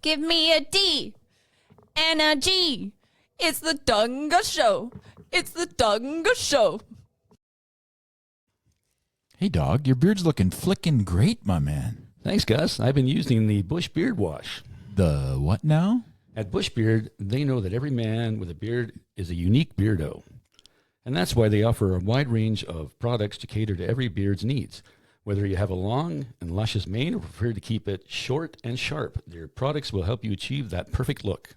Give me a D and a G. It's the Dawg and Gus Show. It's the Dawg and Gus Show. Hey, Dawg, your beard's looking flickin' great, my man. Thanks, Gus. I've been using the Bush Beard Wash. The what now? At Bush Beard, they know that every man with a beard is a unique beardo. And that's why they offer a wide range of products to cater to every beard's needs. Whether you have a long and luscious mane or prefer to keep it short and sharp, their products will help you achieve that perfect look.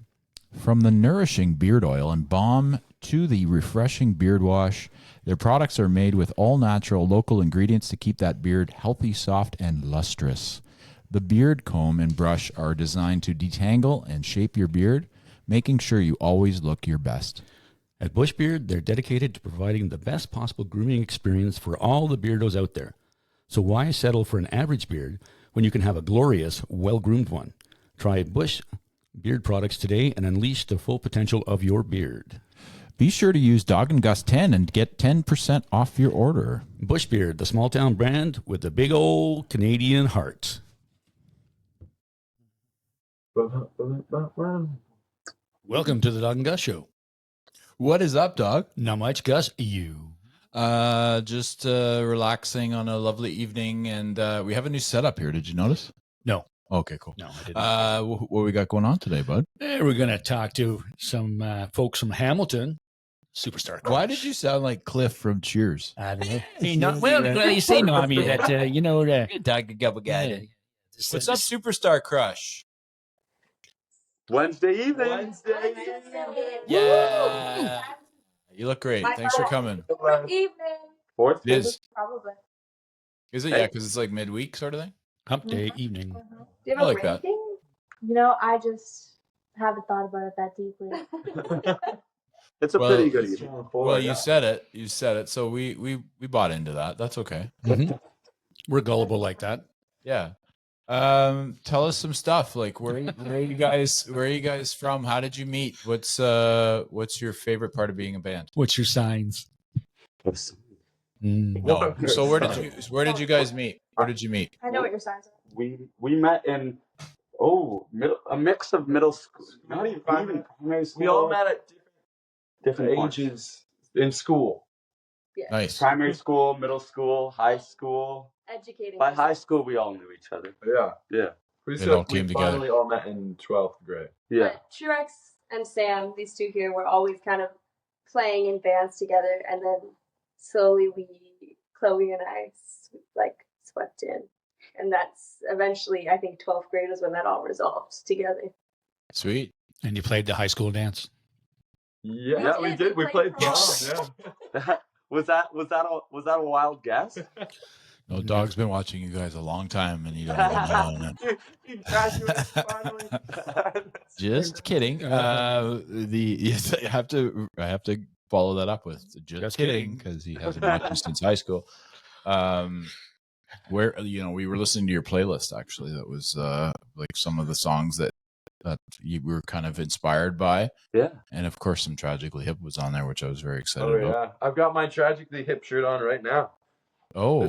From the nourishing beard oil and balm to the refreshing beard wash, their products are made with all-natural local ingredients to keep that beard healthy, soft, and lustrous. The beard comb and brush are designed to detangle and shape your beard, making sure you always look your best. At Bush Beard, they're dedicated to providing the best possible grooming experience for all the beardos out there. So why settle for an average beard when you can have a glorious, well-groomed one? Try Bush Beard products today and unleash the full potential of your beard. Be sure to use Dawg and Gus 10 and get 10% off your order. Bush Beard, the small-town brand with the big old Canadian heart. Welcome to the Dawg and Gus Show. What is up, Dawg? Not much, Gus. You. Just relaxing on a lovely evening, and we have a new setup here. Did you notice? No. Okay, cool. No, I didn't. What we got going on today, bud? We're going to talk to some folks from Hamilton. Superstar. Why did you sound like Cliff from Cheers? I don't know. Hey, well, you say no. I mean, that, Dog Gubble guy. What's up, Superstar Crush? Wednesday evening. Yeah. You look great. Thanks for coming. Good evening. Fourth It is. Probably. Is it? Yeah, because it's like midweek sort of thing? Hump day evening. Do you have I a like that. ranking? You know, I just haven't thought about it that deeply. It's a Well, pretty good evening. Well, you said it. You said it. So we bought into that. That's okay. Mhm. We're gullible like that. Yeah. Tell us some stuff. Like where are you guys from? How did you meet? What's your favorite part of being a band? What's your signs? No. So where did you guys meet? Where did you meet? I know what your signs are. We met in a mix of middle school, not even primary school. We all met at different ages in school. Yeah. Nice. primary school, middle school, high school. Educating. By yourself. high school, we all knew each other. Yeah. Yeah, It all came together. finally all met in 12th grade. yeah. But Truex and Sam, these two here, were always kind of playing in bands together, and then slowly Chloe and I, swept in. And that's eventually, I think 12th grade is when that all resolved together. Sweet. And you played the high school dance. Yeah, we did. We played prom. Yeah. Was that a wild guess? No, Dog's been watching you guys a long time, and you don't even know it. He graduated finally. Just kidding. Yes, I have to follow that up with just kidding, because he hasn't watched you since high school. Where we were listening to your playlist actually. That was like some of the songs that you were kind of inspired by. Yeah. And of course, some Tragically Hip was on there, which I was very excited Oh about. yeah, I've got my Tragically Hip shirt on right now. Oh,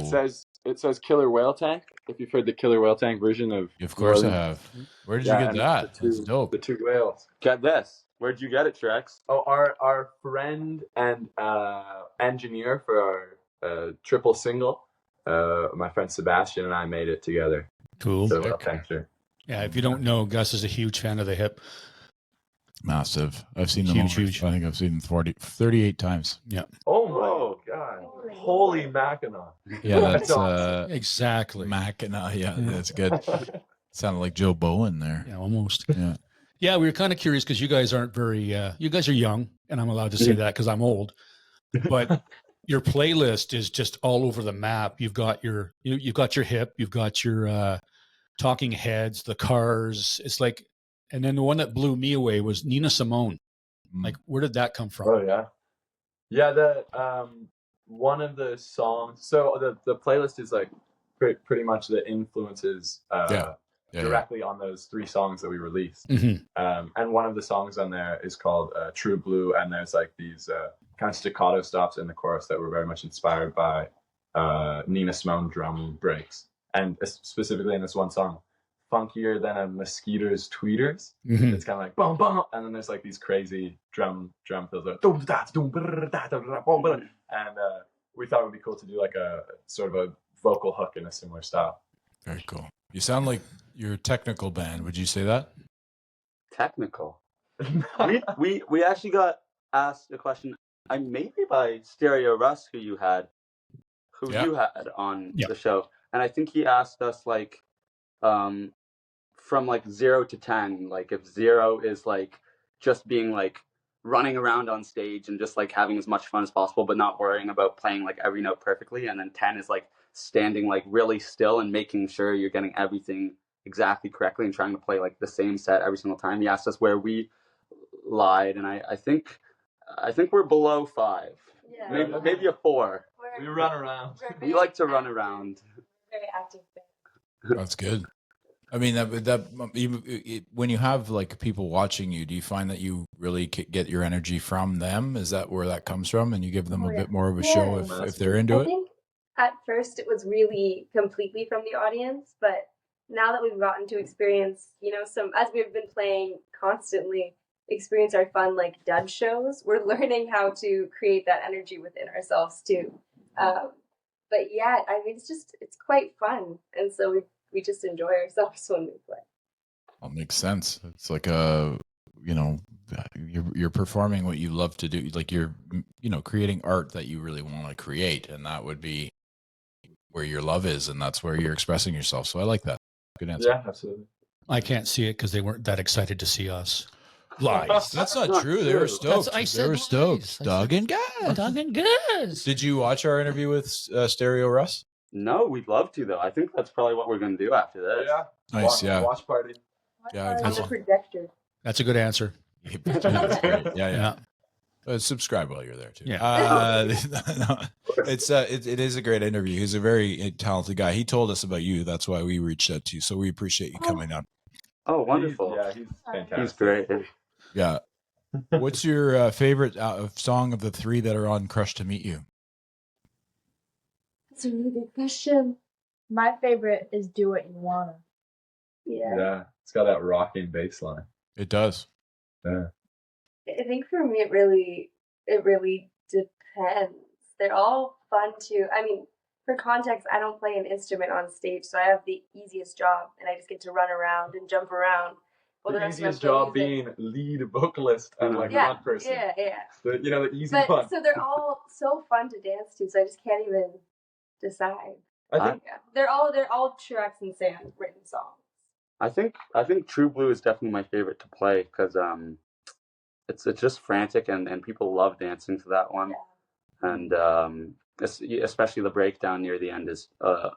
It says Killer Whale Tank. If you've heard the Killer Whale Tank version of, of course I have. Where did you get and that? the two- That's dope. The two whales. Get this. Where'd you get it, Trex? Oh, our friend and engineer for our triple single, my friend Sebastian and I made it together. Cool. So thanks, sir. Yeah, if you don't know, Gus is a huge fan of the Hip. Massive. I've seen them Huge, over, huge. I think I've seen them 38 times. Yeah. Oh my Whoa. god! Holy Mackinac! Yeah, that's Exactly. Mackinac. Yeah, that's good. Sounded like Joe Bowen there. Yeah, almost. Yeah. Yeah, we were kind of curious because you guys aren't very, you guys are young, and I'm allowed to say that because I'm old. But your playlist is just all over the map. You've got your Hip, you've got your Talking Heads, the Cars. It's like, and then the one that blew me away was Nina Simone. Like, where did that come from? Oh yeah, yeah. The one of the songs. So the playlist is like pretty much the influences directly on those three songs that we released. Mhm. And one of the songs on there is called True Blue, and there's like these kind of staccato stops in the chorus that were very much inspired by Nina Simone drum breaks, and specifically in this one song, funkier than a mosquito's tweeters. Mhm. It's kind of like boom, boom, and then there's like these crazy drum fills, like, and we thought it would be cool to do like a sort of a vocal hook in a similar style. Very cool. You sound like you're a technical band. Would you say that? Technical. we actually got asked a question, maybe by Stereo Russ, who you had on the show, and I think he asked us like, from like 0 to 10, like if 0 is like just being like running around on stage and just like having as much fun as possible, but not worrying about playing like every note perfectly, and then 10 is like standing like really still and making sure you're getting everything exactly correctly and trying to play like the same set every single time. He asked us where we lied, and I think we're below 5. Yeah. Maybe a 4. We run around. We like to run around. Very active band. That's good. I mean, when you have like people watching you, do you find that you really get your energy from them? Is that where that comes from? And you give them a bit more of a show if they're into it? I think at first it was really completely from the audience, but now that we've gotten to experience, as we've been playing constantly, experience our fun like dud shows, we're learning how to create that energy within ourselves too. But yeah, I mean, it's quite fun, and so we just enjoy ourselves when we play. Well, makes sense. It's like you're performing what you love to do. Like you're, creating art that you really want to create, and that would be where your love is, and that's where you're expressing yourself. So I like that. Good answer. Yeah, absolutely. I can't see it because they weren't that excited to see us. Lies. That's not true. They were stoked. They were stoked. Dawg and Gus. Dawg and Gus. Did you watch our interview with Stereo Russ? No, we'd love to though. I think that's probably what we're going to do after this. Yeah. Nice. Watch party. Yeah, On the projector. That's a good answer. That's great. Yeah. Subscribe while you're there too. Yeah. It is a great interview. He's a very talented guy. He told us about you. That's why we reached out to you. So we appreciate you coming out. Oh, wonderful. He's fantastic. He's great. Yeah. What's your favorite song of the 3 that are on Crush to Meet You? That's a really good question. My favorite is Do What You Wanna. Yeah. It's got that rocking bass line. It does. Yeah. I think for me it really depends. They're all fun too. I mean, for context, I don't play an instrument on stage, so I have the easiest job, and I just get to run around and jump around. Well, the easiest job being lead vocalist and like one person. Yeah. The easy one. So they're all so fun to dance to, so I just can't even decide. I think they're all Truex and Sam written songs. I think True Blue is definitely my favorite to play because it's just frantic and people love dancing to that one, and especially the breakdown near the end is a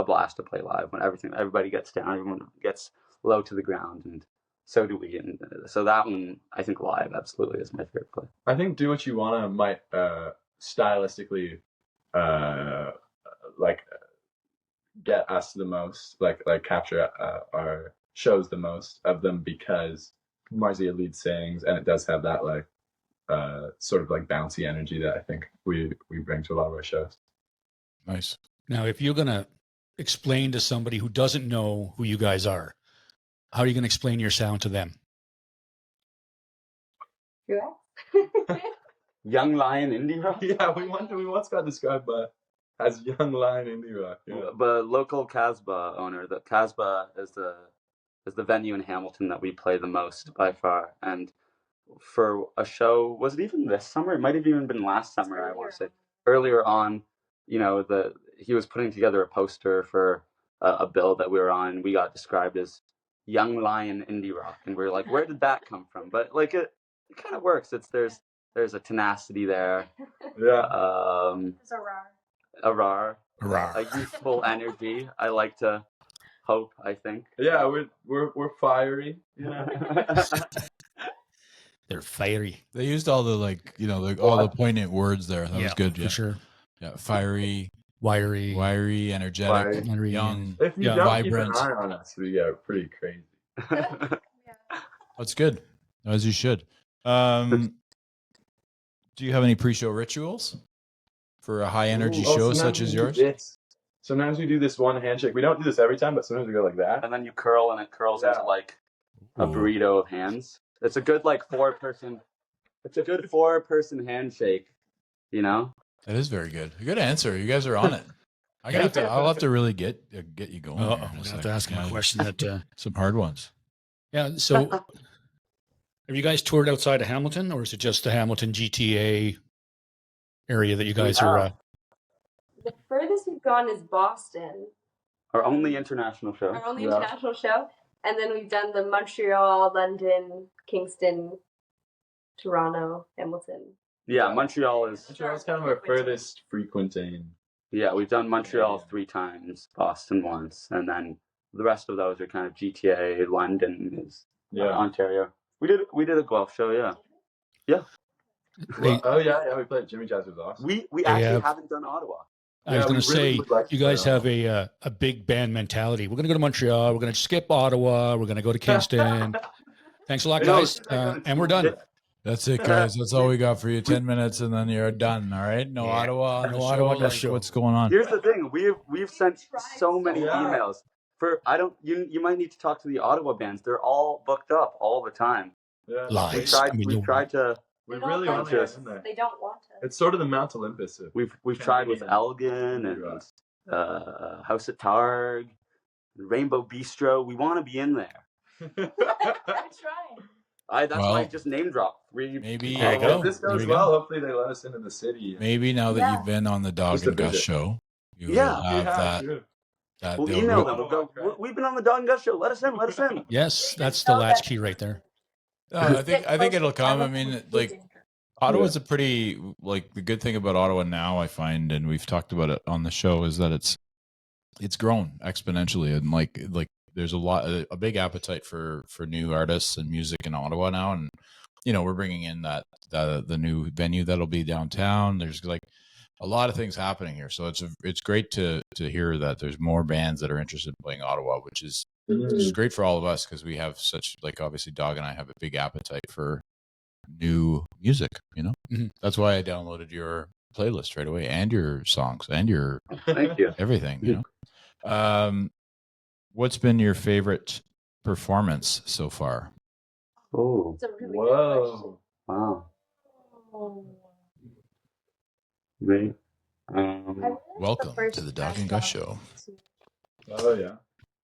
blast to play live when everybody gets down, everyone gets low to the ground, and so do we. And so that one, I think live absolutely is my favorite play. I think Do What You Wanna might stylistically like get us the most, like capture our shows the most of them because Marzia lead sings, and it does have that like sort of like bouncy energy that I think we bring to a lot of our shows. Nice. Now, if you're going to explain to somebody who doesn't know who you guys are, how are you going to explain your sound to them? Young Lion Indie Rock? Yeah, we once got described as Young Lion Indie Rock. Yeah. The local Casbah owner, the Casbah is the venue in Hamilton that we play the most by far. And for a show, was it even this summer? It might have even been last summer, I want to say. Earlier on, he was putting together a poster for a bill that we were on. We got described as Young Lion Indie Rock, and we were like, where did that come from? But like it kind of works. There's a tenacity there. Yeah. It's a youthful energy. I like to hope. I think. Yeah, we're fiery. They're fiery. They used all the all the poignant words there. That was good. Yeah, for sure. Yeah, fiery, wiry, energetic, wiry, young, if you don't vibrant. keep an eye on us, we get pretty crazy. That's good, as you should. Do you have any pre-show rituals for a high energy show such as yours? sometimes we do this one handshake. We don't do this every time, but sometimes we go like that. And then you curl, and it curls into like a burrito of hands. It's a good like four-person. It's a good four-person handshake. You know. That is very good. Good answer. You guys are on it. I'll have to really get you going. I'm gonna have to ask him a question that some hard ones. Yeah. So, have you guys toured outside of Hamilton, or is it just the Hamilton GTA area that you guys are? The furthest we've gone is Boston. Our only international show. Our only international show. And then we've done the Montreal, London, Kingston, Toronto, Hamilton. Yeah, Montreal's kind of our furthest frequenting. Yeah, we've done Montreal 3 times, Boston once, and then the rest of those are kind of GTA, London, Ontario. We did a Guelph show, yeah. Well, we played Jimmy Jazz was awesome. We actually haven't done Ottawa. I was going to say, you guys have a big band mentality. We're going to go to Montreal. We're going to skip Ottawa. We're going to go to Kingston. Thanks a lot, guys. And we're done. That's it, guys. That's all we got for you. 10 minutes, and then you're done. All right. No Ottawa. No Ottawa. What's going on? Here's the thing. We've sent so many emails. You might need to talk to the Ottawa bands. They're all booked up all the time. Yeah. Lies. We tried to. We really want to get in there. They don't want to. It's sort of the Mount Olympus. We've tried with Elgin and House at Targ, Rainbow Bistro. We want to be in there. I'm trying. That's why I just name dropped 3. Maybe if this goes well, hopefully they let us into the city. Maybe now that you've been on the Dawg and Gus show, you will have that. We'll email them. We'll go, we've been on the Dawg and Gus show. Let us in. Yes, that's the latchkey right there. I think it'll come. I mean, like Ottawa's a pretty the good thing about Ottawa now, I find, and we've talked about it on the show, is that it's grown exponentially, and like there's a big appetite for new artists and music in Ottawa now, and we're bringing in the new venue that'll be downtown. There's like a lot of things happening here, so it's great to hear that there's more bands that are interested in playing Ottawa, which is great for all of us, because we have such, obviously Dawg and I have a big appetite for new music. That's why I downloaded your playlist right away, and your songs, and your thank you everything. What's been your favorite performance so far? Oh, really wow. Great. Welcome to the Dawg and Gus show. Oh yeah.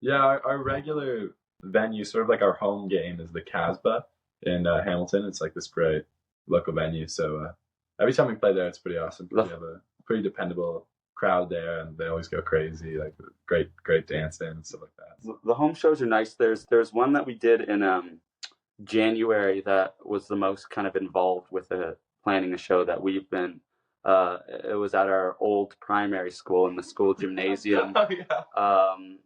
Yeah, our regular venue, sort of like our home game, is the Casbah in Hamilton. It's like this great local venue. So every time we play there, it's pretty awesome. We have a pretty dependable crowd there, and they always go crazy, like great dancing and stuff like that. The home shows are nice. There's one that we did in January that was the most kind of involved with planning a show that we've been. It was at our old primary school in the school gymnasium. And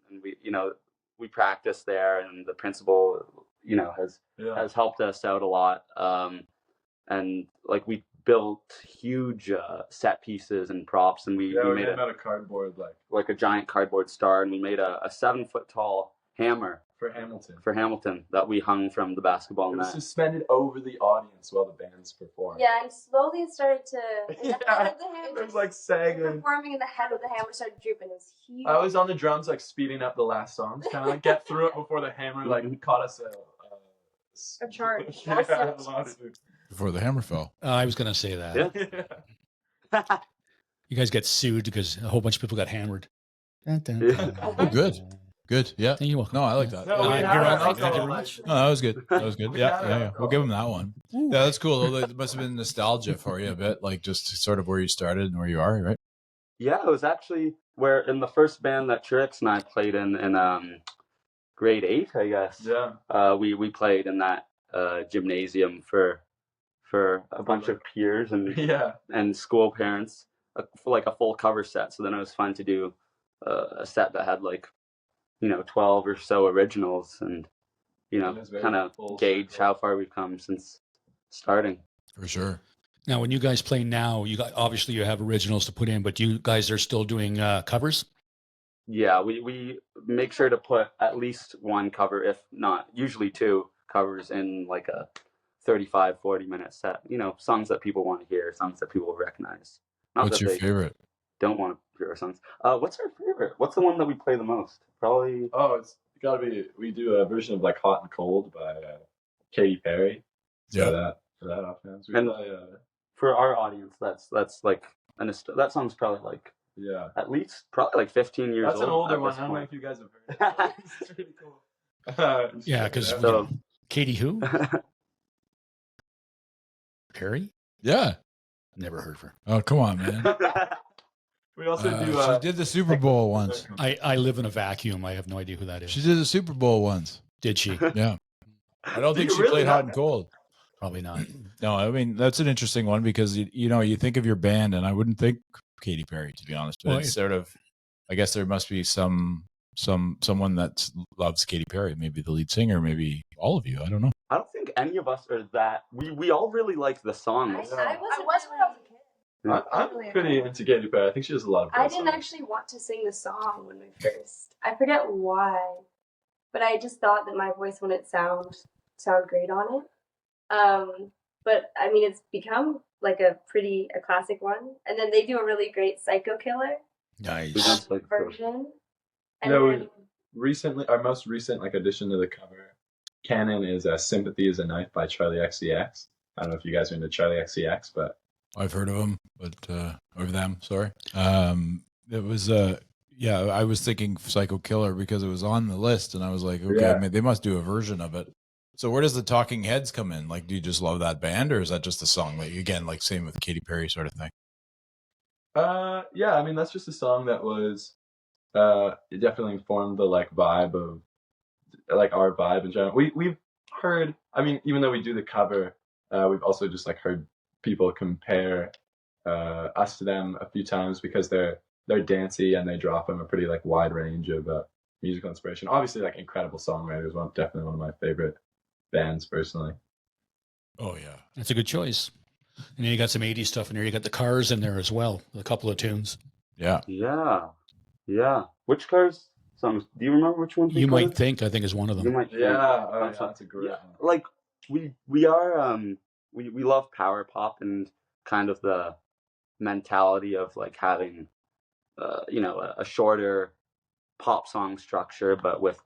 we practiced there, and the principal, has helped us out a lot. And we built huge set pieces and props, and we made out of cardboard, like a giant cardboard star, and we made a 7-foot tall hammer for Hamilton that we hung from the basketball net. It was suspended over the audience while the bands performed. Yeah, and slowly it started to. The head of the hammer, it was sagging. Performing, and the head of the hammer started drooping. It was huge. I was on the drums, speeding up the last songs, kind of get through it before the hammer caught us a charge. Before the hammer fell. I was going to say that. Yeah. You guys get sued because a whole bunch of people got hammered. Oh, good. Good. Yeah. You're welcome. No, I like that. You're welcome. Thank you very much. No, that was good. Yeah. We'll give him that one. Yeah, that's cool. It must have been nostalgia for you a bit, just sort of where you started and where you are, right? Yeah, it was actually where in the first band that Trix and I played in grade 8, I guess. Yeah. We played in that gymnasium for a bunch of peers and school parents for a full cover set. So then it was fun to do a set that had 12 or so originals, and kind of gauge how far we've come since starting. For sure. Now, when you guys play now, obviously you have originals to put in, but you guys are still doing covers? Yeah, we make sure to put at least one cover, if not usually 2 covers in a 35-40 minute set. Songs that people want to hear, songs that people recognize. What's your favorite? Don't want to favorite songs. What's our favorite? What's the one that we play the most? Probably. Oh, it's gotta be. We do a version of like "Hot and Cold" by Katy Perry. So Yeah. that offense. We And play, for our audience, that's like that song's probably like yeah. at least probably like 15 years That's old. an older at one. this I don't know point. if you guys have heard it. It's pretty cool. Yeah, because So- Katie who? Perry? Yeah. Never heard of her. Oh, come on, man. we also do. She did the Super Bowl once. I live in a vacuum. I have no idea who that is. She did the Super Bowl once. Did she? Yeah. I don't Do think you she really played not Hot and know? Cold. Probably not. No, I mean, that's an interesting one because, you think of your band and I wouldn't think Katy Perry, to be honest. But Well, it's sort of, I guess there must be someone that loves Katy Perry, maybe the lead singer, maybe all of you. I don't know. I don't think any of us are that. We all really like the I songs. was I was when I was a kid. I'm pretty into Katy Perry. I think she has a lot of. I great didn't songs. actually want to sing the song when we first. I forget why, but I just thought that my voice wouldn't sound great on it. But I mean, it's become like a classic one. And then they do a really great Psycho Killer Nice. version. And No, then, Recently, our most recent addition to the cover canon is "Sympathy Is a Knife" by Charlie XCX. I don't know if you guys are into Charlie XCX, but I've heard of them, but of them, sorry. It was I was thinking Psycho Killer because it was on the list, and I was like, okay, Yeah. they must do a version of it. So where does the Talking Heads come in? Like, do you just love that band, or is that just a song? Like again, like same with Katy Perry sort of thing. yeah, I mean that's just a song that was it definitely informed the vibe of our vibe in general. We've heard, I mean, even though we do the cover, we've also just heard people compare us to them a few times because they're dancey and they draw from a pretty wide range of musical inspiration. Obviously, incredible songwriters. Definitely one of my favorite bands personally. Oh yeah, That's a good choice. And then you got some 80s stuff in there. You got the Cars in there as well. A couple of tunes. yeah. Yeah. Which Cars songs? Do you remember which ones? You might think, I think is one of You them. might think. That's a great one. We are we love power pop and kind of the mentality of having a shorter pop song structure but with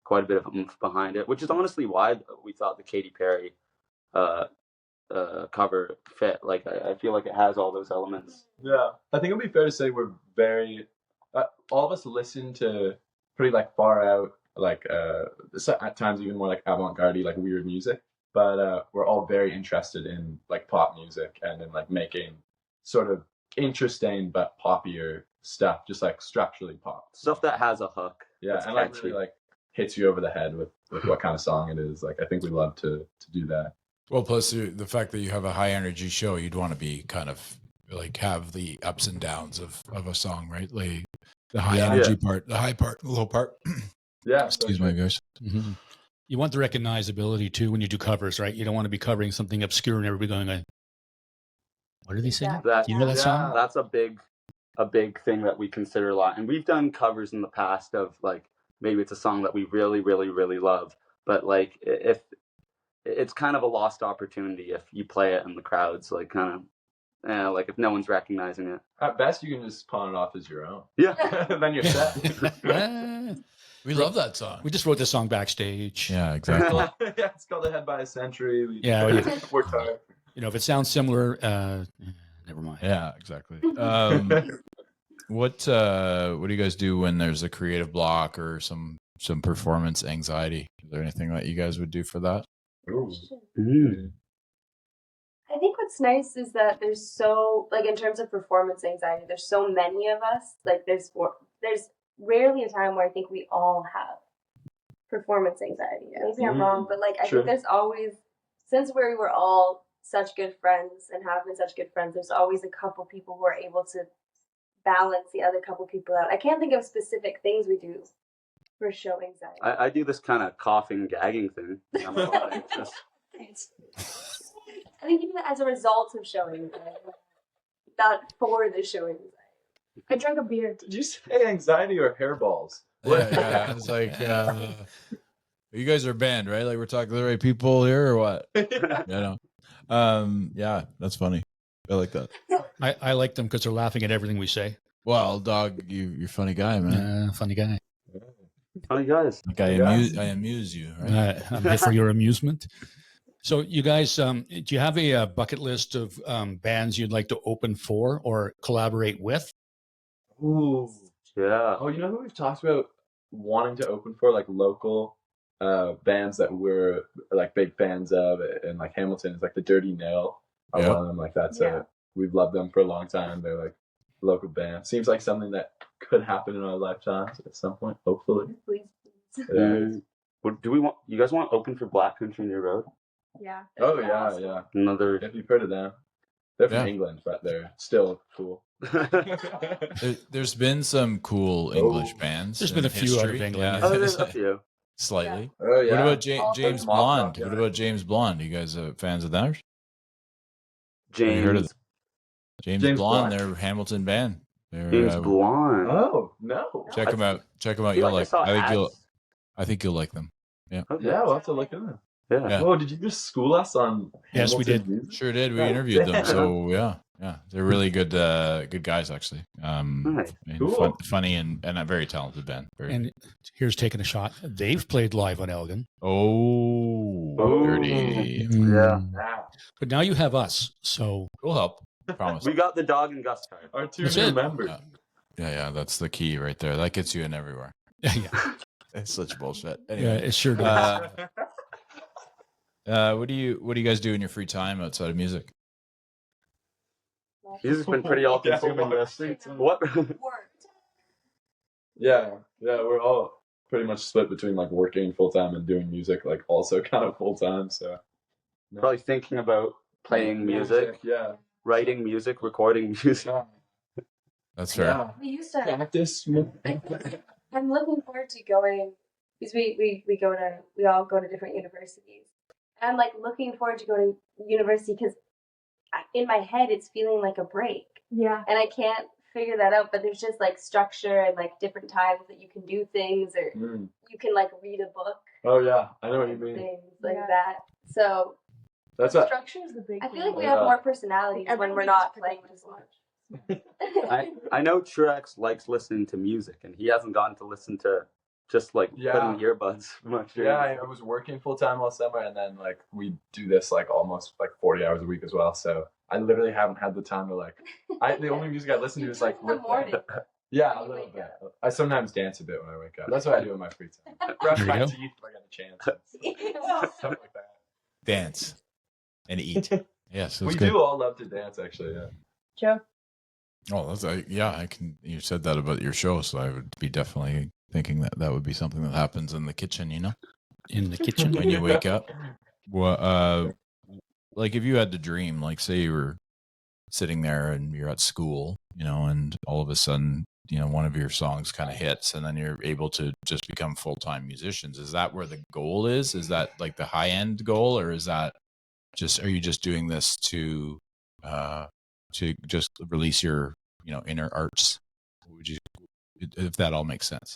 quite a bit of oomph behind it, which is honestly why we thought the Katy Perry cover fit. I feel like it has all those elements. Yeah, I think it would be fair to say we're very all of us listen to pretty far out at times even more avant-garde weird music, but we're all very interested in pop music and in making sort of interesting but poppier stuff, just structurally pop Stuff that has a hook. yeah, that's and catchy. really hits you over the head with what kind of song it is. I think we love to do that. Well, plus the fact that you have a high energy show, you'd want to be kind of have the ups and downs of a song, right? Like the high energy part, the high part, the low part. Yeah, Excuse my voice. Mm-hmm. You want the recognizability too when you do covers, right? You don't want to be covering something obscure and everybody going, what are they singing? That, You know that song? That's a big thing that we consider a lot. And we've done covers in the past of maybe it's a song that we really, really, really love, but if it's kind of a lost opportunity if you play it in the crowds, if no one's recognizing it. At best, you can just pawn it off as your own. Yeah. Then you're set. We love that song. We just wrote this song backstage. Yeah, exactly. Yeah, it's called "The Head by a Century." Yeah, Worked hard. If it sounds similar, never mind. Yeah, exactly. What do you guys do when there's a creative block or some performance anxiety? Is there anything that you guys would do for that? I think what's nice is that there's so in terms of performance anxiety, there's so many of us. There's rarely a time where I think we all have performance anxiety. Maybe I'm wrong, but I Sure. think there's always, since we were all such good friends and have been such good friends, there's always a couple people who are able to balance the other couple people out. I can't think of specific things we do for show anxiety. I do this kind of coughing, gagging thing. I think even as a result of showing anxiety, not for the show anxiety. I drank a beer. Did you say anxiety or hairballs? Yeah. It's you guys are a band, right? We're talking to the right people here or what? Yeah, that's funny. I like that. I like them because they're laughing at everything we say. Well, Dog, you're a funny guy, man. Funny guy. Funny guys. Like I amuse you, right? I'm here for your amusement. So, you guys, do you have a bucket list of bands you'd like to open for or collaborate with? Ooh. Yeah. Oh, you know who we've talked about wanting to open for, like local bands that we're like big fans of, and like Hamilton is like the Dirty Nil are Yep. one of them. Like that's we've loved them for a long time. They're like a local band. Seems like something that could happen in our lifetimes at some point, hopefully. Please. What do we want? You guys want open for Black Country New Road? Yeah. Oh yeah, yeah. Another. If you've heard of them, they're from Yeah. England, but they're still cool. There's been some cool English bands. There's in been a few out of history. England. Oh, there's a few. Slightly. Oh yeah. What about James Mob Blonde? Rock, What about James Blonde? You guys fans of theirs? Have you heard of James. them? James James Blonde, Blonde. they're Hamilton band. They're, James Blonde. Oh no. check them out. Check them out. I feel You'll like. saw I ads. think you'll like them. Okay. Yeah, we'll have to look at them. Yeah. Yeah. Oh, did you just school us on? Yes, we Hamilton did. music? Sure did. We Oh, interviewed them. damn. So yeah, they're really good. Good guys actually. Nice. And Cool. funny and a very talented band. Very. And here's taking a shot. They've played live on Elgin. Oh, Oh. dirty. Yeah. Ah, But now you have us. So We'll help. Promise. We got the Dawg and Gus card. our two That's new it. members. Yeah. That's the key right there. That gets you in everywhere. yeah, It's such bullshit. yeah, Anyway, it sure does. what do you guys do in your free time outside of music? He's just been pretty all-consuming this. What? Work. Yeah, we're all pretty much split between like working full time and doing music, like also kind of full time. So Probably thinking about playing music, Yeah. writing music, recording music. That's fair. Yeah. We used to. Practice. I'm looking forward to going because we all go to different universities. And I'm like looking forward to going to university because in my head it's feeling like a break. Yeah. And I can't figure that out, but there's just like structure and like different times that you can do things, or you can like read a book. Oh yeah, I know what you and mean. Things like Yeah. that. So That's what. Structure is the big I thing. feel like we have more personalities when we're not playing as much. I know Truex likes listening to music, and he hasn't gotten to listen to just like Yeah. putting earbuds much. Yeah, I was working full time all summer, and then like we do this like almost like 40 hours a week as well. So I literally haven't had the time to like. The only music I listen to is like In the morning. Yeah, a When you little wake bit. up. I sometimes dance a bit when I wake up. That's what I do in my free time. Brush There you my go. teeth if I get a chance. Stuff like that. Dance and eat. Yes, We that's good. do all love to dance, actually. Yeah. Joe. Oh, I can. You said that about your show, so I would be definitely thinking that would be something that happens in the kitchen. You know, In the kitchen. when you wake up. Well, like if you had the dream, like say you were sitting there and you're at school, you know, and all of a sudden, you know, one of your songs kind of hits, and then you're able to just become full-time musicians. Is that where the goal is? Is that like the high-end goal, or is that just are you just doing this to just release your inner arts? Would you, if that all makes sense?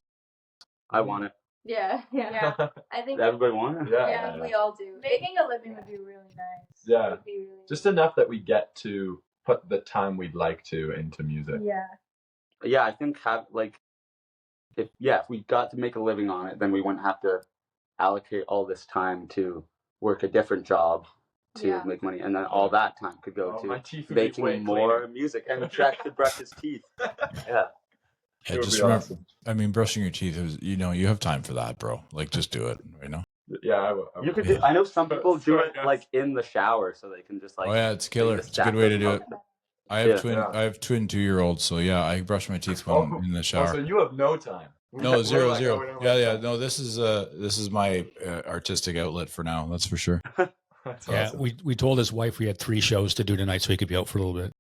I want it. Yeah. I think Everybody want it? yeah, we all do. Making a living would be really nice. Yeah. Would be really Just enough that we get to put the time we'd like to into music. Yeah. Yeah, I think if we got to make a living on it, then we wouldn't have to allocate all this time to work a different job to Yeah. make money, and then all that time could go Oh, my to teeth would be way making more music. And Jack could brush his teeth. Yeah. Yeah, It would just be remember. awesome. I mean, brushing your teeth is, you have time for that, bro. Like, just do it. Yeah, I will. You could. I know some people do it like in the shower, so they can just like. Oh yeah, it's killer. just It's a good way to do it. stack I have Yeah. twin. Yeah. I have twin 2-year-olds, so yeah, I brush my teeth when in the Oh, shower. so you have no time. No, We're zero, like, zero. oh, we don't Yeah, have yeah. time. No, this is my artistic outlet for now. That's for sure. That's Yeah, awesome. we told his wife we had 3 shows to do tonight, so he could be out for a little bit.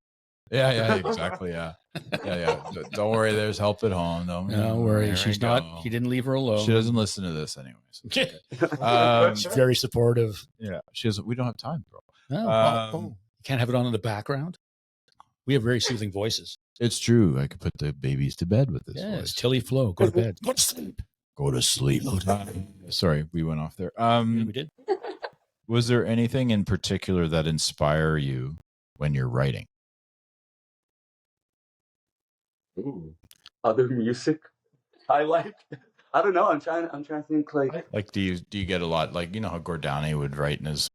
Yeah, exactly. Yeah. Don't worry. There's help at home. No There worry, we she's go. not. He didn't leave her alone. She doesn't listen to this, anyways. She's very supportive. Yeah. She doesn't. We don't have time, bro. Oh, you can't have it on in the background. We have very soothing voices. It's true. I could put the babies to bed with this Yes, voice. Tilly Flo, go to bed. Go to sleep. Go to sleep. Sorry, we went off there. We did. Was there anything in particular that inspire you when you're writing? Ooh. Other music I like. I don't know. I'm trying to think Like, do you get a lot, like, you know how Gordani would write in his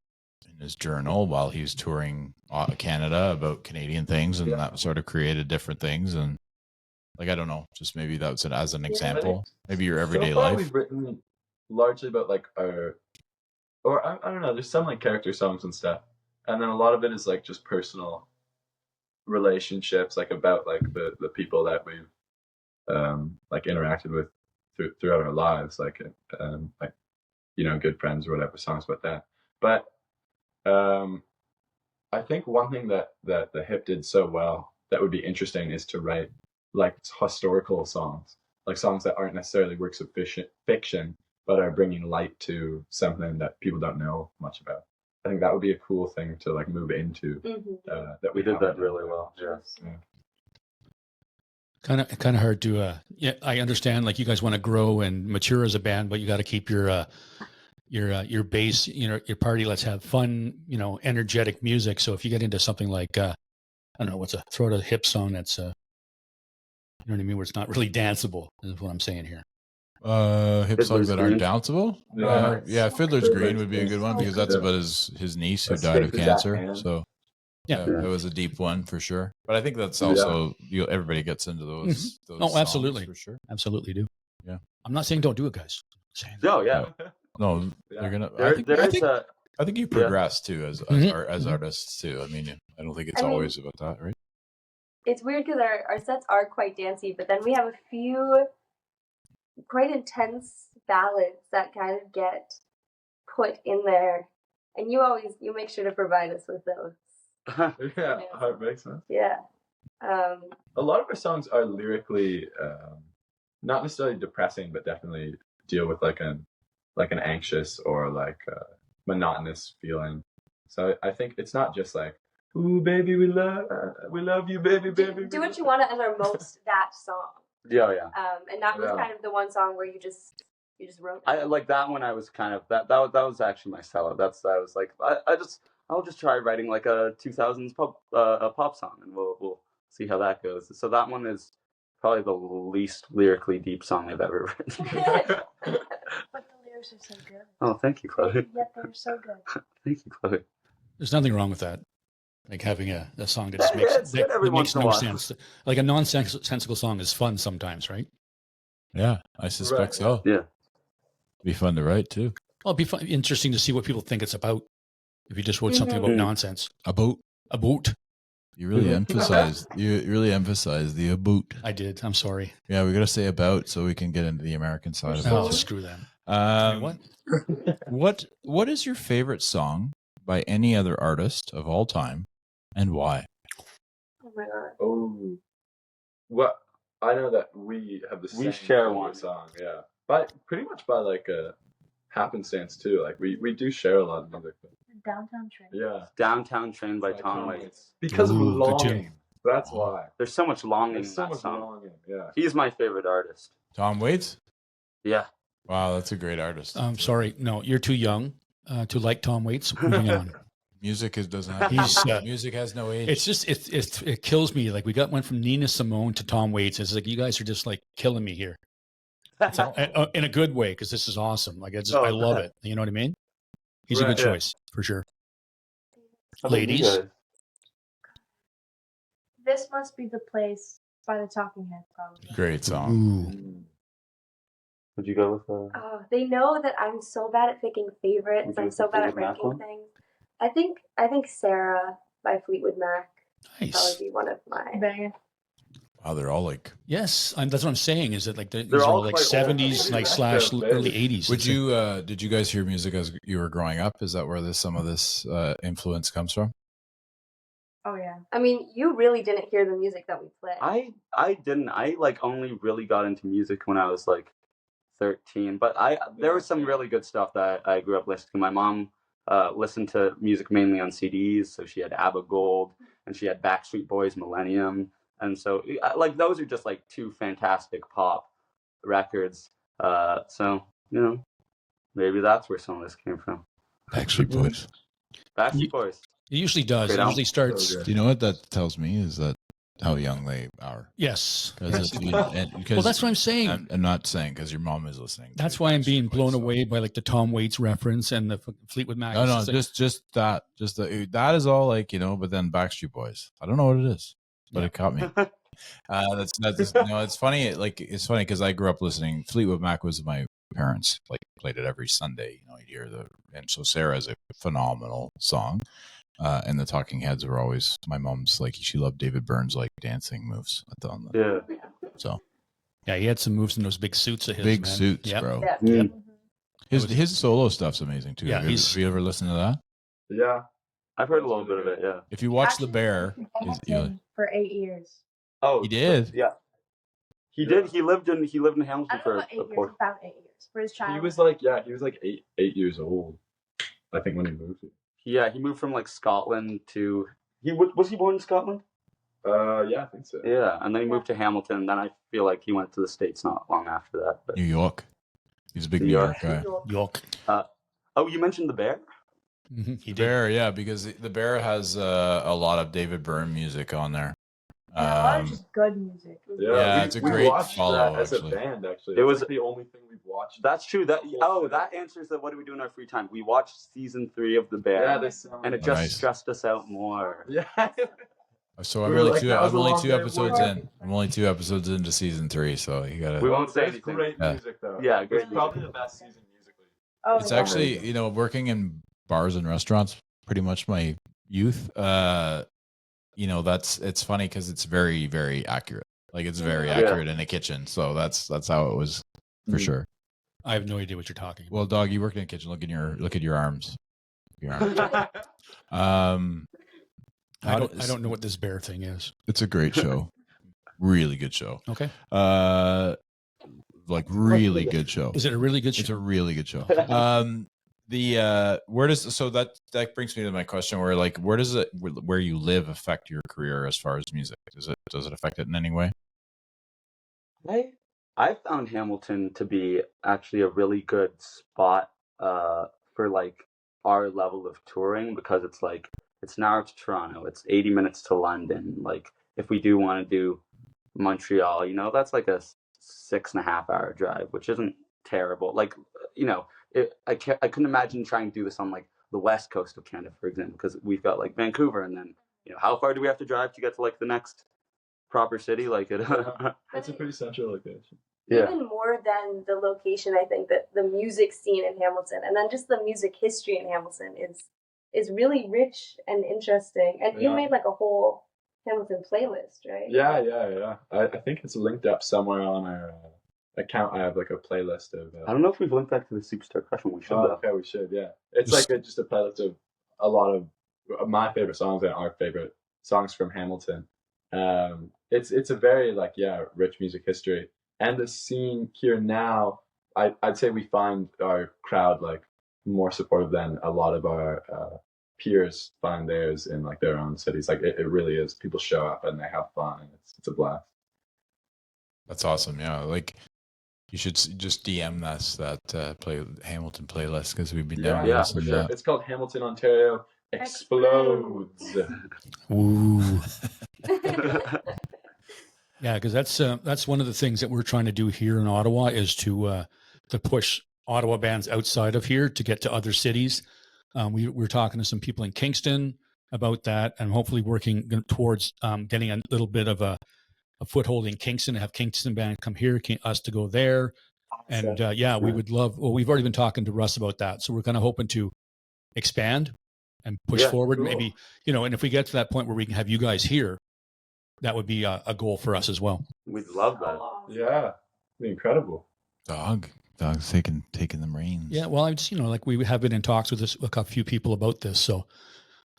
journal while he was touring Canada about Canadian things, and that sort of created different things, and like, I don't know, just maybe that was as an example, maybe your everyday So far, life. we've written largely about like I don't know. There's some like character songs and stuff, and then a lot of it is like just personal relationships, like about like the people that we've like interacted with throughout our lives, like good friends or whatever, songs about that. But I think one thing that the Hip did so well that would be interesting is to write like historical songs, like songs that aren't necessarily works of fiction, but are bringing light to something that people don't know much about. I think that would be a cool thing to like move into. That we did that really well. Yes. Yeah. Kind of hard to. Yeah, I understand. Like, you guys want to grow and mature as a band, but you got to keep your base. Your party. Let's have fun. Energetic music. So if you get into something like I don't know, throw out a hip song that's you know what I mean, where it's not really danceable, is what I'm saying here. Hip songs that aren't Green. danceable. Yeah. Fiddler's Green would be a good one, because that's about his niece who Let's died of take that cancer. hand. So Yeah. that was a deep one for sure. But I think that's also everybody gets into those. Those Oh, songs absolutely. for sure. Absolutely do. Yeah. I'm not saying don't do it, guys. I'm saying No, yeah. No, Yeah. they're gonna. I I think you progress too as artists too. I mean, I don't think it's always about that, right? It's weird because our sets are quite dancey, but then we have a few quite intense ballads that kind of get put in there, and you make sure to provide us with those. Yeah, how it makes sense. Yeah. A lot of our songs are lyrically not necessarily depressing, but definitely deal with like an anxious or like monotonous feeling. So I think it's not just like, "Ooh, baby, we love you, baby, baby." Do What You Wanna as our most that song. Yeah. And that was kind of the one song where you just wrote. I like that one. I was kind of that was actually my sellout. I was like, I'll just try writing like a 2000s a pop song, and we'll see how that goes. So that one is probably the least lyrically deep song I've ever written. But the lyrics are so good. Oh, thank you, Chloe. Yet they're so good. Thank you, Chloe. There's nothing wrong with that. Like having a song that just it's good every makes once in a no while. sense. Like a nonsensical song is fun sometimes, right? Yeah, I suspect Right. so. Yeah. Be fun to write too. Well, it'd be fun, interesting to see what people think it's about. If you just wrote something about nonsense. About you really emphasize the about. I did. I'm sorry. Yeah, we got to say about so we can get into the American side of Oh, it. screw that. What is your favorite song by any other artist of all time, and why? Oh my god. Oh, well, I know that we have the same share favorite one. song, yeah, but pretty much by like a happenstance too. Like we do share a lot of music. Downtown Train. Yeah, Downtown Train by Tom Waits. because of Ooh, good longing. tune. That's why. There's so much longing There's in so that much song. longing. Yeah. He's my favorite artist. Tom Waits? Yeah. Wow, that's a great artist. I'm sorry. No, you're too young to like Tom Waits. Moving on. Music doesn't have. Music has no age. It's just it kills me. Like, we went from Nina Simone to Tom Waits. It's like, you guys are just like killing me here. In a good way, because this is awesome. Like, I love it. You know what I mean? He's a good choice for sure. Ladies, This Must Be the Place by the Talking Heads, probably. Great song. ooh, Would you go with Oh, they know that I'm so bad at picking favorites. Would you I'm so bad at Fleetwood Mac ranking one? things. I think Sarah by Fleetwood Mac would nice. probably be one of my. Banger. Wow, they're all like. Yes, that's what I'm saying. Is that like these They're are all like quite old. 70s, like Yeah, / early 80s? Would you? Did you guys hear music as you were growing up? Is that where some of this influence comes from? Oh, yeah. I mean, you really didn't hear the music that we played. I didn't. I like only really got into music when I was like 13. But there was some really good stuff that I grew up listening to. My mom listened to music mainly on CDs, so she had ABBA Gold and she had Backstreet Boys Millennium, and so like those are just like two fantastic pop records. So maybe that's where some of this came from. Backstreet Boys. Backstreet Boys. It usually does. Great It album. usually starts. So good. Do you know what that tells me is that how young they are. Yes. Well, Well, that's what I'm saying. I'm not saying because your mom is listening. That's why I'm being blown away by like the Tom Waits reference and the Fleetwood Mac. No, It's like- just that. That is all like, but then Backstreet Boys. I don't know what it is, but it caught me. That's it's funny. It's funny because I grew up listening. Fleetwood Mac was my parents played it every Sunday. You'd hear and so Sarah's a phenomenal song. And the Talking Heads were always, my mom's she loved David Byrne's dancing moves. Yeah. So yeah, he had some moves in those big suits of his. big man. suits, Yep. bro. Yeah. Mm. His solo stuff's amazing too. Yeah, have you ever listened to that? Yeah. I've heard a little bit of it. Yeah. If you watch Actually, The Bear, he lived in Hamilton for 8 years. Oh, he did. Yeah. He did. He lived in Hamilton I don't know for about 8 a years, portion. about 8 years for his child. He was like 8 years old, I think, when he moved here. Yeah, he moved from Scotland to. Was he born in Scotland? Yeah, I think so. Yeah, and then he moved to Hamilton. And then I feel like he went to the States not long after that. But... New York. He's a big New New York York. guy. York. Oh, you mentioned the Bear. He The did. Bear, yeah, because The Bear has a lot of David Byrne music on there. And a lot of just good music. Yeah, it's a we great watched follow, that as actually. a band. Actually, It It's was- the only thing we've watched. That's true. That Whole that answers the what do we do in our free time? We watched season 3 of the Bear, Yeah, this and it Oh, just nice. stressed us out more. Yeah. So We I'm were only like, two. that was I'm a only long 2 day of episodes work. in. I'm only 2 episodes into season 3, so you gotta. We won't say There's anything. great Yeah. music though. Yeah, It's great probably music. the best season musically. Oh, It's yeah. actually, working in bars and restaurants, pretty much my youth. It's funny because it's very, very accurate. It's very Yeah. accurate in a kitchen. So that's how it was for Mhm. sure. I have no idea what you're talking about. Well, Dog, you worked in a kitchen. Look at your arms. Your arms. Um, I don't know what this Bear thing is. It's a great show. Really good show. Okay. Really good show. Is it a really good It's show? a really good show. That brings me to my question where you live affect your career as far as music? Does it affect it in any way? I found Hamilton to be actually a really good spot for our level of touring because it's it's an hour to Toronto, it's 80 minutes to London. If we do want to do Montreal, that's a 6.5 hour drive, which isn't terrible. I couldn't imagine trying to do this on the west coast of Canada, for example, because we've got Vancouver, and then how far do we have to drive to get to the next proper city? It's a pretty central location. Yeah. Even more than the location, I think that the music scene in Hamilton and then just the music history in Hamilton is really rich and interesting. And you Yeah. made a whole Hamilton playlist, right? Yeah. I think it's linked up somewhere on our account. I have a playlist of. I don't know if we've linked that to the Superstar Crush one. We should. Oh, though. okay, we should. Yeah, it's Just- just a playlist of a lot of my favorite songs and our favorite songs from Hamilton. It's a very rich music history, and the scene here now. I'd say we find our crowd more supportive than a lot of our peers find theirs in their own cities. It really is. People show up and they have fun, and it's a blast. That's awesome. Yeah, you should just DM us that Hamilton playlist because we've been down Yeah, listening for to sure. that. It's called Hamilton, Ontario Explodes. Ooh. Yeah, because that's one of the things that we're trying to do here in Ottawa is to push Ottawa bands outside of here to get to other cities. We're talking to some people in Kingston about that, and hopefully working towards getting a little bit of a foothold in Kingston, to have Kingston band come here, us to go there. And we would love, we've already been talking to Russ about that. So we're kind of hoping to expand and push Yeah, forward. cool. Maybe, and if we get to that point where we can have you guys here, that would be a goal for us as well. We'd love that. Yeah, it'd be incredible. Dog's taking the reins. Yeah, well, I just, we have been in talks with a few people about this. So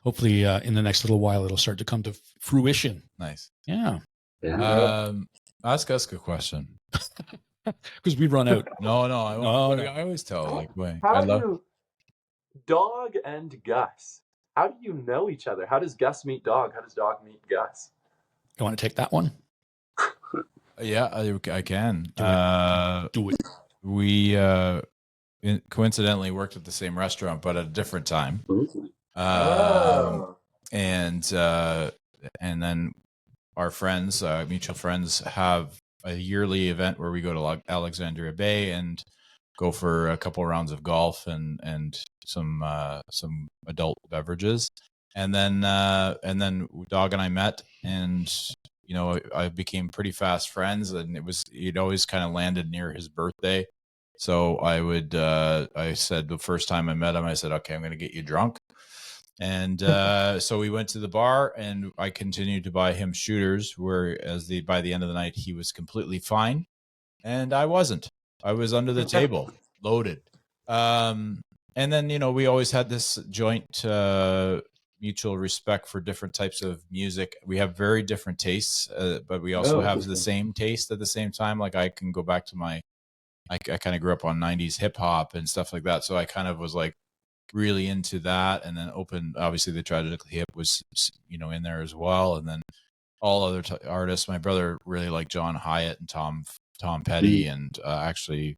hopefully in the next little while, it'll start to come to fruition. Nice. Yeah. Yeah. Ask us a question. Because we run out. No, No. I always tell wait. How I do love. you, Dawg and Gus? How do you know each other? How does Gus meet Dawg? How does Dawg meet Gus? You want to take that one? Yeah, I can. Do it. We coincidentally worked at the same restaurant, but at a different time. Ooh. And then our friends, mutual friends, have a yearly event where we go to Alexandria Bay and go for a couple rounds of golf and some adult beverages, and then Dawg and I met, and I became pretty fast friends, and it always kind of landed near his birthday. So I said the first time I met him, I said, okay, I'm going to get you drunk. And so we went to the bar, and I continued to buy him shooters, whereas by the end of the night, he was completely fine. And I wasn't. I was under the table, loaded. And then, we always had this joint mutual respect for different types of music. We have very different tastes, but we also have the same taste at the same time. Like I can go back to I kind of grew up on 90s hip hop and stuff like that. So I kind of was like really into that, and then obviously the Tragically Hip was, in there as well. And then all other artists, my brother really liked John Hyatt and Tom Petty and actually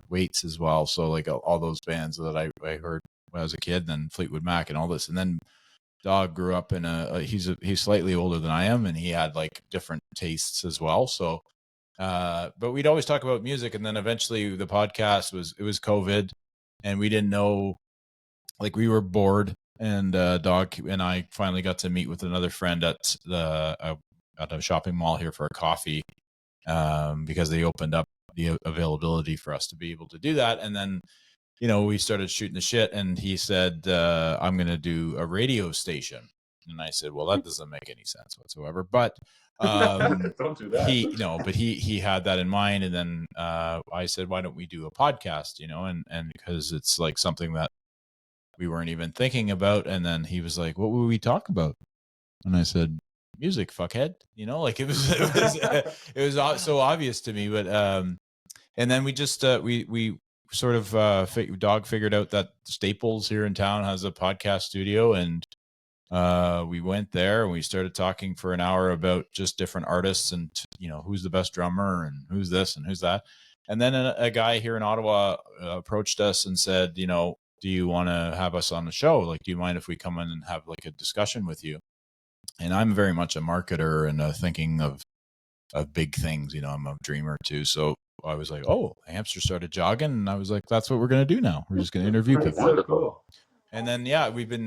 Waits as well. So like all those bands that I heard when I was a kid, then Fleetwood Mac and all this. And then Dawg grew up in he's slightly older than I am, and he had like different tastes as well. So but we'd always talk about music, and then eventually the podcast it was COVID, and we didn't know, like we were bored, and Dawg and I finally got to meet with another friend at a shopping mall here for a coffee, because they opened up the availability for us to be able to do that. And then, we started shooting the shit, and he said, I'm going to do a radio station. And I said, well, that doesn't make any sense whatsoever. But don't do that. He had that in mind. And then I said, why don't we do a podcast, and because it's like something that we weren't even thinking about. And then he was like, what would we talk about? And I said, music, fuckhead. Like it was so obvious to me. But and then we just we sort of Dawg figured out that Staples here in town has a podcast studio, and we went there and we started talking for an hour about just different artists and who's the best drummer and who's this and who's that. And then a guy here in Ottawa approached us and said, do you want to have us on the show? Like, do you mind if we come in and have like a discussion with you? And I'm very much a marketer and thinking of big things. I'm a dreamer too. So I was like, oh, hamster started jogging. And I was like, that's what we're going to do now. We're just going to interview people. So cool. And then,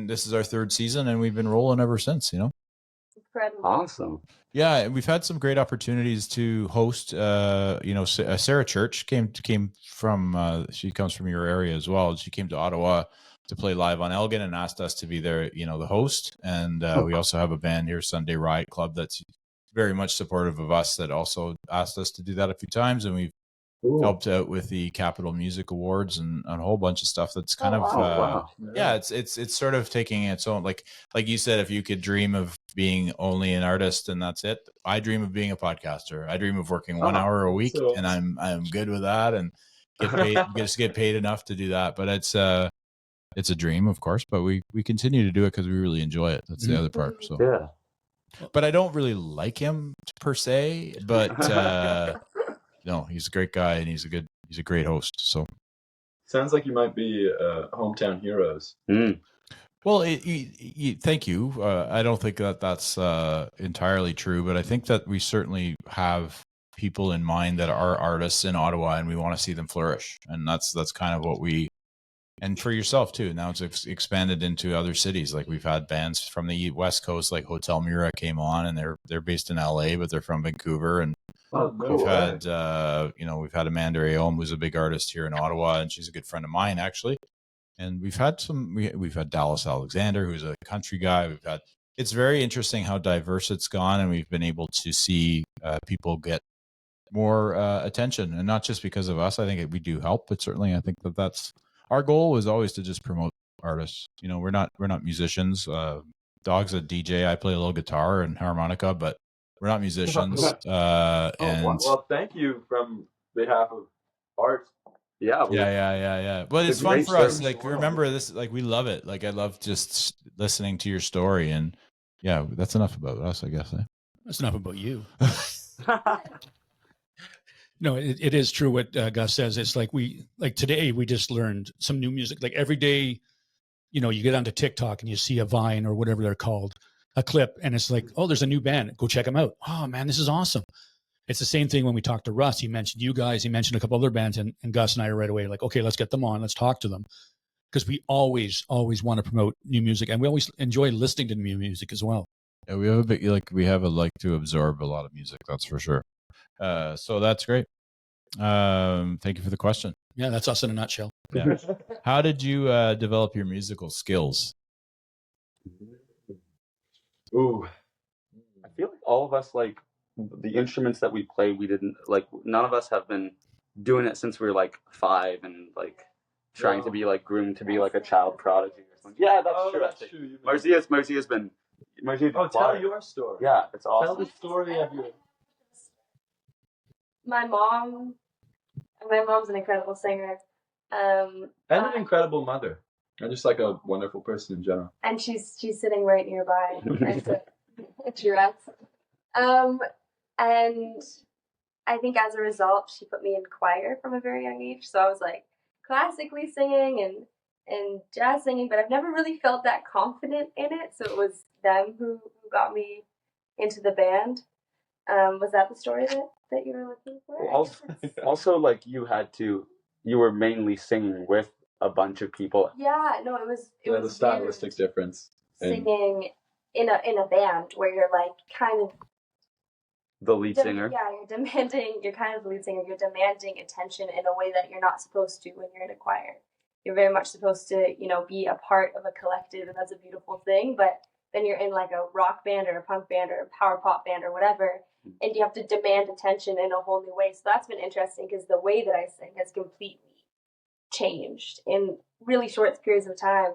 this is our third season, and we've been rolling ever since, Incredible. Awesome. Yeah, we've had some great opportunities to host. Sarah Church came from. She comes from your area as well. She came to Ottawa to play live on Elgin and asked us to be there, the host. And we also have a band here, Sunday Riot Club, that's very much supportive of us. That also asked us to do that a few times, and we've helped out with the Capital Music Awards and a whole bunch of stuff. That's kind of wow. Yeah, it's sort of taking its own, like you said, if you could dream of being only an artist and that's it, I dream of being a podcaster. I dream of working 1 hour a week, and I'm good with that, and get paid enough to do that. But it's a dream, of course, but we continue to do it because we really enjoy it. That's the other part. So Yeah. But I don't really like him per se, but no, he's a great guy, and he's a great host. So sounds like you might be hometown heroes. Well, thank you. I don't think that's entirely true, but I think that we certainly have people in mind that are artists in Ottawa, and we want to see them flourish. And that's kind of what and for yourself too. Now it's expanded into other cities. Like we've had bands from the West Coast, like Hotel Mira came on, and they're based in LA, but they're from Vancouver. And we've had Amanda Aom, who's a big artist here in Ottawa, and she's a good friend of mine actually. And we've had we've had Dallas Alexander, who's a country guy. It's very interesting how diverse it's gone, and we've been able to see people get more attention, and not just because of us. I think we do help, but certainly I think that's our goal was always to just promote artists. We're not musicians. Dawg's a DJ. I play a little guitar and harmonica, but we're not musicians. Well, thank you from behalf of Art. Yeah. But it's fun for us. Like, remember this, like, we love it. Like, I love just listening to your story. And yeah, that's enough about us, I guess. That's enough about you. No, it is true what Gus says. It's like today we just learned some new music. Like every day, you get onto TikTok and you see a Vine or whatever they're called, a clip and it's like, oh, there's a new band. Go check them out. Oh man, this is awesome. It's the same thing when we talked to Russ. He mentioned you guys. He mentioned a couple other bands, and Gus and I are right away like, okay, let's get them on. Let's talk to them, because we always want to promote new music, and we always enjoy listening to new music as well. Yeah, we have a bit we have a like to absorb a lot of music. That's for sure. So that's great. Thank you for the question. Yeah, that's us in a nutshell. Yeah. How did you develop your musical skills? Ooh, I feel like all of us, like the instruments that we play, we didn't like. None of us have been doing it since we were like 5 and like trying to be like groomed to be like a child prodigy or something. Yeah, that's true. That's true. Marcia's been. Tell your story. Yeah, it's awesome. Tell the story of your. My mom's an incredible singer. And an incredible mother. And just like a wonderful person in general. And she's sitting right nearby. Next to Tourette's. And I think as a result, she put me in choir from a very young age. So I was like classically singing and jazz singing, but I've never really felt that confident in it. So it was them who got me into the band. Was that the story that you were looking for? Also, like you were mainly singing with a bunch of people. Yeah, no, it was the stylistic difference. Singing in a band where you're like kind of the lead singer. Yeah, you're kind of the lead singer. You're demanding attention in a way that you're not supposed to when you're in a choir. You're very much supposed to, be a part of a collective, and that's a beautiful thing. But then you're in like a rock band or a punk band or a power pop band or whatever, and you have to demand attention in a whole new way. So that's been interesting because the way that I sing has completely changed in really short periods of time.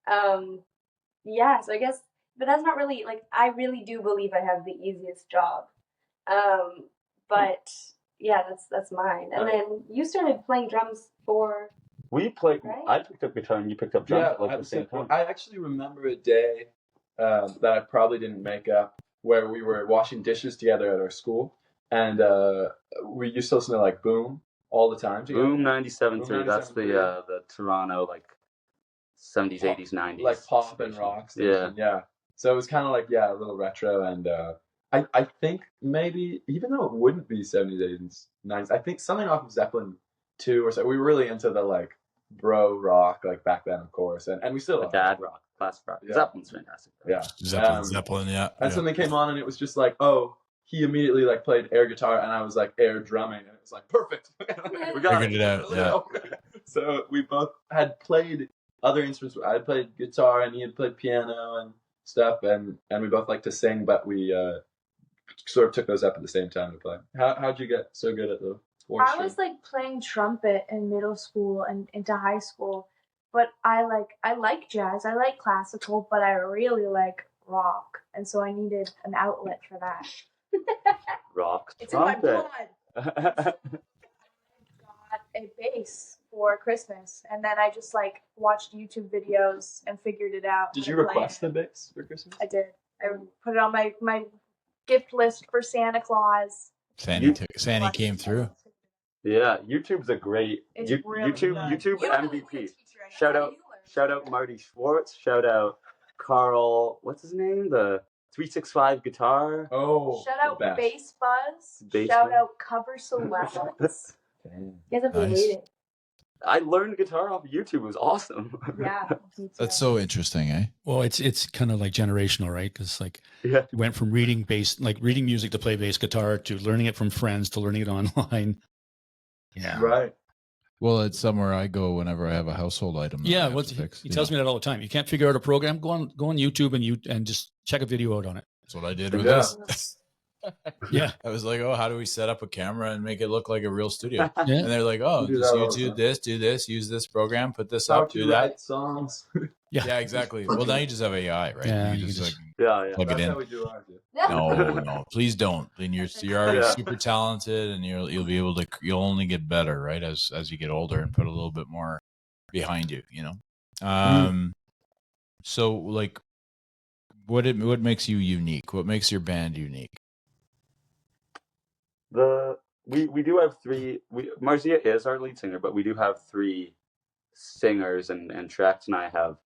So I guess, but that's not really, like, I really do believe I have the easiest job. But yeah, that's mine. And then you started playing drums for... We played, right? I picked up guitar and you picked up drums at the same time. I actually remember a day that I probably didn't make up where we were washing dishes together at our school. And we used to listen to like Boom all the time together. Boom 97.3, that's the Toronto, like, 70s, 80s, 90s. Like pop and rock station, yeah. So it was kind of like, a little retro. And I think maybe, even though it wouldn't be 70s, 80s, 90s, I think something off of Zeppelin 2 or so. We were really into the like bro rock, like back then, of course. And we still are. Dad rock, classic rock. Yeah. Zeppelin's fantastic. Yeah. Zeppelin, yeah. And something came on and it was just like, oh, he immediately like played air guitar and I was like air drumming. And it was like, perfect. We figured it out, yeah. So we both had played other instruments. I had played guitar and he had played piano and stuff, and we both like to sing, but we sort of took those up at the same time to play. How'd you get so good at the four string? I was like playing trumpet in middle school and into high school, but I like jazz, I like classical, but I really like rock, and so I needed an outlet for that. Rock. It's trumpet. In my blood. Got a bass for Christmas, and then I just like watched YouTube videos and figured it out. Did you request the bass for Christmas? I did. I put it on my gift list for Santa Claus. Santa came through. Yeah, YouTube's a great YouTube MVP. Shout out Marty Schwartz. Shout out Carl. What's his name? The 365 guitar. Oh. Shout out Bass Buzz. Shout out Cover Selects. You guys have been waiting. I learned guitar off of YouTube. It was awesome. Yeah. That's so interesting, eh? Well, it's kind of like generational, right? Because you went from reading music to play bass guitar to learning it from friends to learning it online. Yeah. Right. Well, it's somewhere I go whenever I have a household item. Yeah. He tells me that all the time. You can't figure out a program. Go on YouTube and just check a video out on it. That's what I did with this. Yeah. I was like, oh, how do we set up a camera and make it look like a real studio? Yeah. And they're like, oh, just YouTube this, do this, use this program, put this up, do that. Songs. Yeah, exactly. Well, now you just have AI, right? Yeah, you just plug That's it in. how we do ours. No, please don't. Then you're already super talented, and you'll be able to. You'll only get better, right, as you get older and put a little bit more behind you. So like, what makes you unique? What makes your band unique? We do have three. Marcia is our lead singer, but we do have three singers, and Trax and I have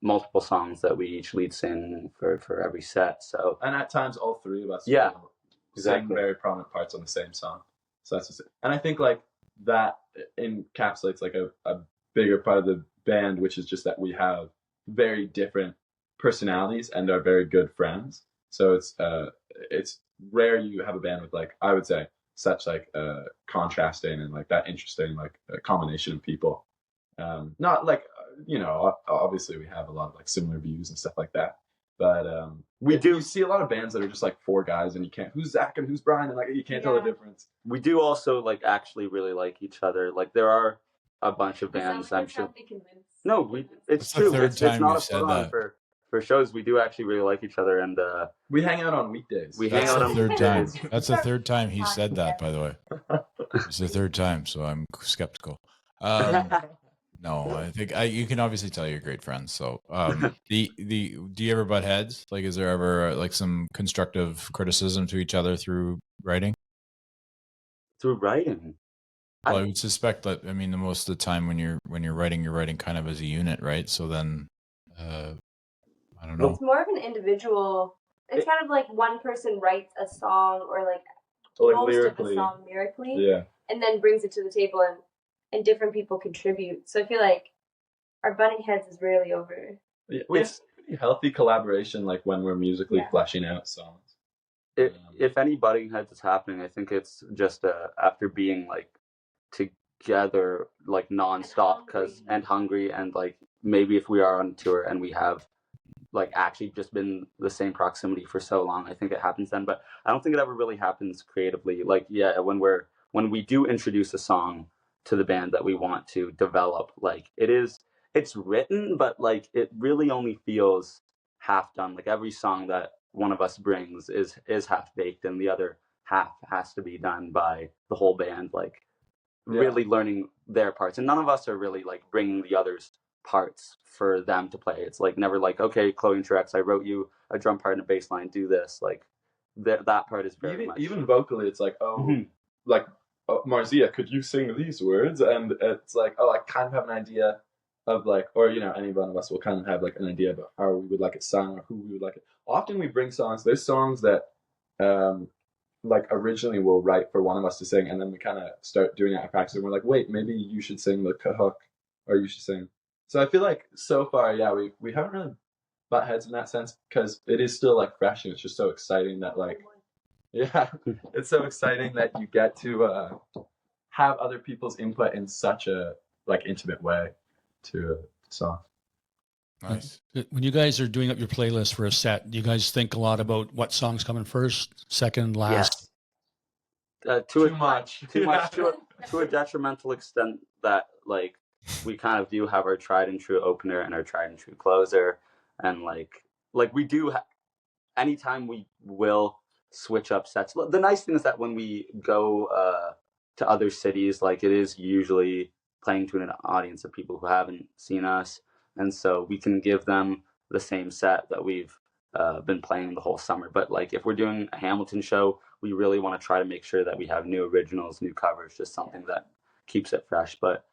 multiple songs that we each lead sing for every set. So And at times, all three of us Yeah, will exactly. sing very prominent parts on the same song. So that's just it. And I think like that encapsulates like a bigger part of the band, which is just that we have very different personalities and are very good friends. So it's rare you have a band with like, I would say, such like contrasting and like that interesting like a combination of people. Not like obviously we have a lot of like similar views and stuff like that, but you see a lot of bands that are just like four guys and you can't who's Zach and who's Brian and like you can't tell the difference. We do also like actually really like each other. Like there are a bunch of bands, I'm sure. No, it's true. It's not a put on for shows. We do actually really like each other, and we hang out on weekdays. That's the third time. That's the third time he said that, by the way. It's the third time, so I'm skeptical. No, I think you can obviously tell you're great friends. So, do you ever butt heads? Like, is there ever like some constructive criticism to each other through writing? Through writing, well, I would suspect that. I mean, the most of the time when you're writing, you're writing kind of as a unit, right? So then, I don't know. It's more of an individual. It's kind of like one person writes a song or like most lyrically. of the song lyrically, Yeah, and then brings it to the table, and different people contribute. So I feel like our butting heads is rarely over. Yeah, it's pretty healthy collaboration, like when we're musically fleshing out songs. If any butting heads is happening, I think it's just after being like together like nonstop and hungry, and like maybe if we are on tour and we have like actually just been the same proximity for so long, I think it happens then. But I don't think it ever really happens creatively. Like when we do introduce a song to the band that we want to develop, like it's written, but like it really only feels half done. Like every song that one of us brings is half baked, and the other half has to be done by the whole band, like really learning their parts. And none of us are really like bringing the others parts for them to play. It's like never like, okay, Chloe and Trex, I wrote you a drum part and a bass line, do this. Like that part is very much even vocally. It's like like Marzia, could you sing these words? And it's like, I kind of have an idea of like, or any one of us will kind of have like an idea about how we would like it sung or who we would like it. Often we bring songs. There's songs that like originally we'll write for one of us to sing, and then we kind of start doing it at practice, and we're like, wait, maybe you should sing the hook, or you should sing. So I feel like so far, we haven't really butt heads in that sense, because it is still like fresh, and it's just so exciting that like, it's so exciting that you get to have other people's input in such a like intimate way to a song. Nice. When you guys are doing up your playlist for a set, do you guys think a lot about what songs coming first, second, last? Yes. Too much to a detrimental extent that like we kind of do have our tried and true opener and our tried and true closer, and like we do anytime we will switch up sets. The nice thing is that when we go to other cities, like it is usually playing to an audience of people who haven't seen us, and so we can give them the same set that we've been playing the whole summer. But like if we're doing a Hamilton show, we really want to try to make sure that we have new originals, new covers, just something that keeps it fresh. But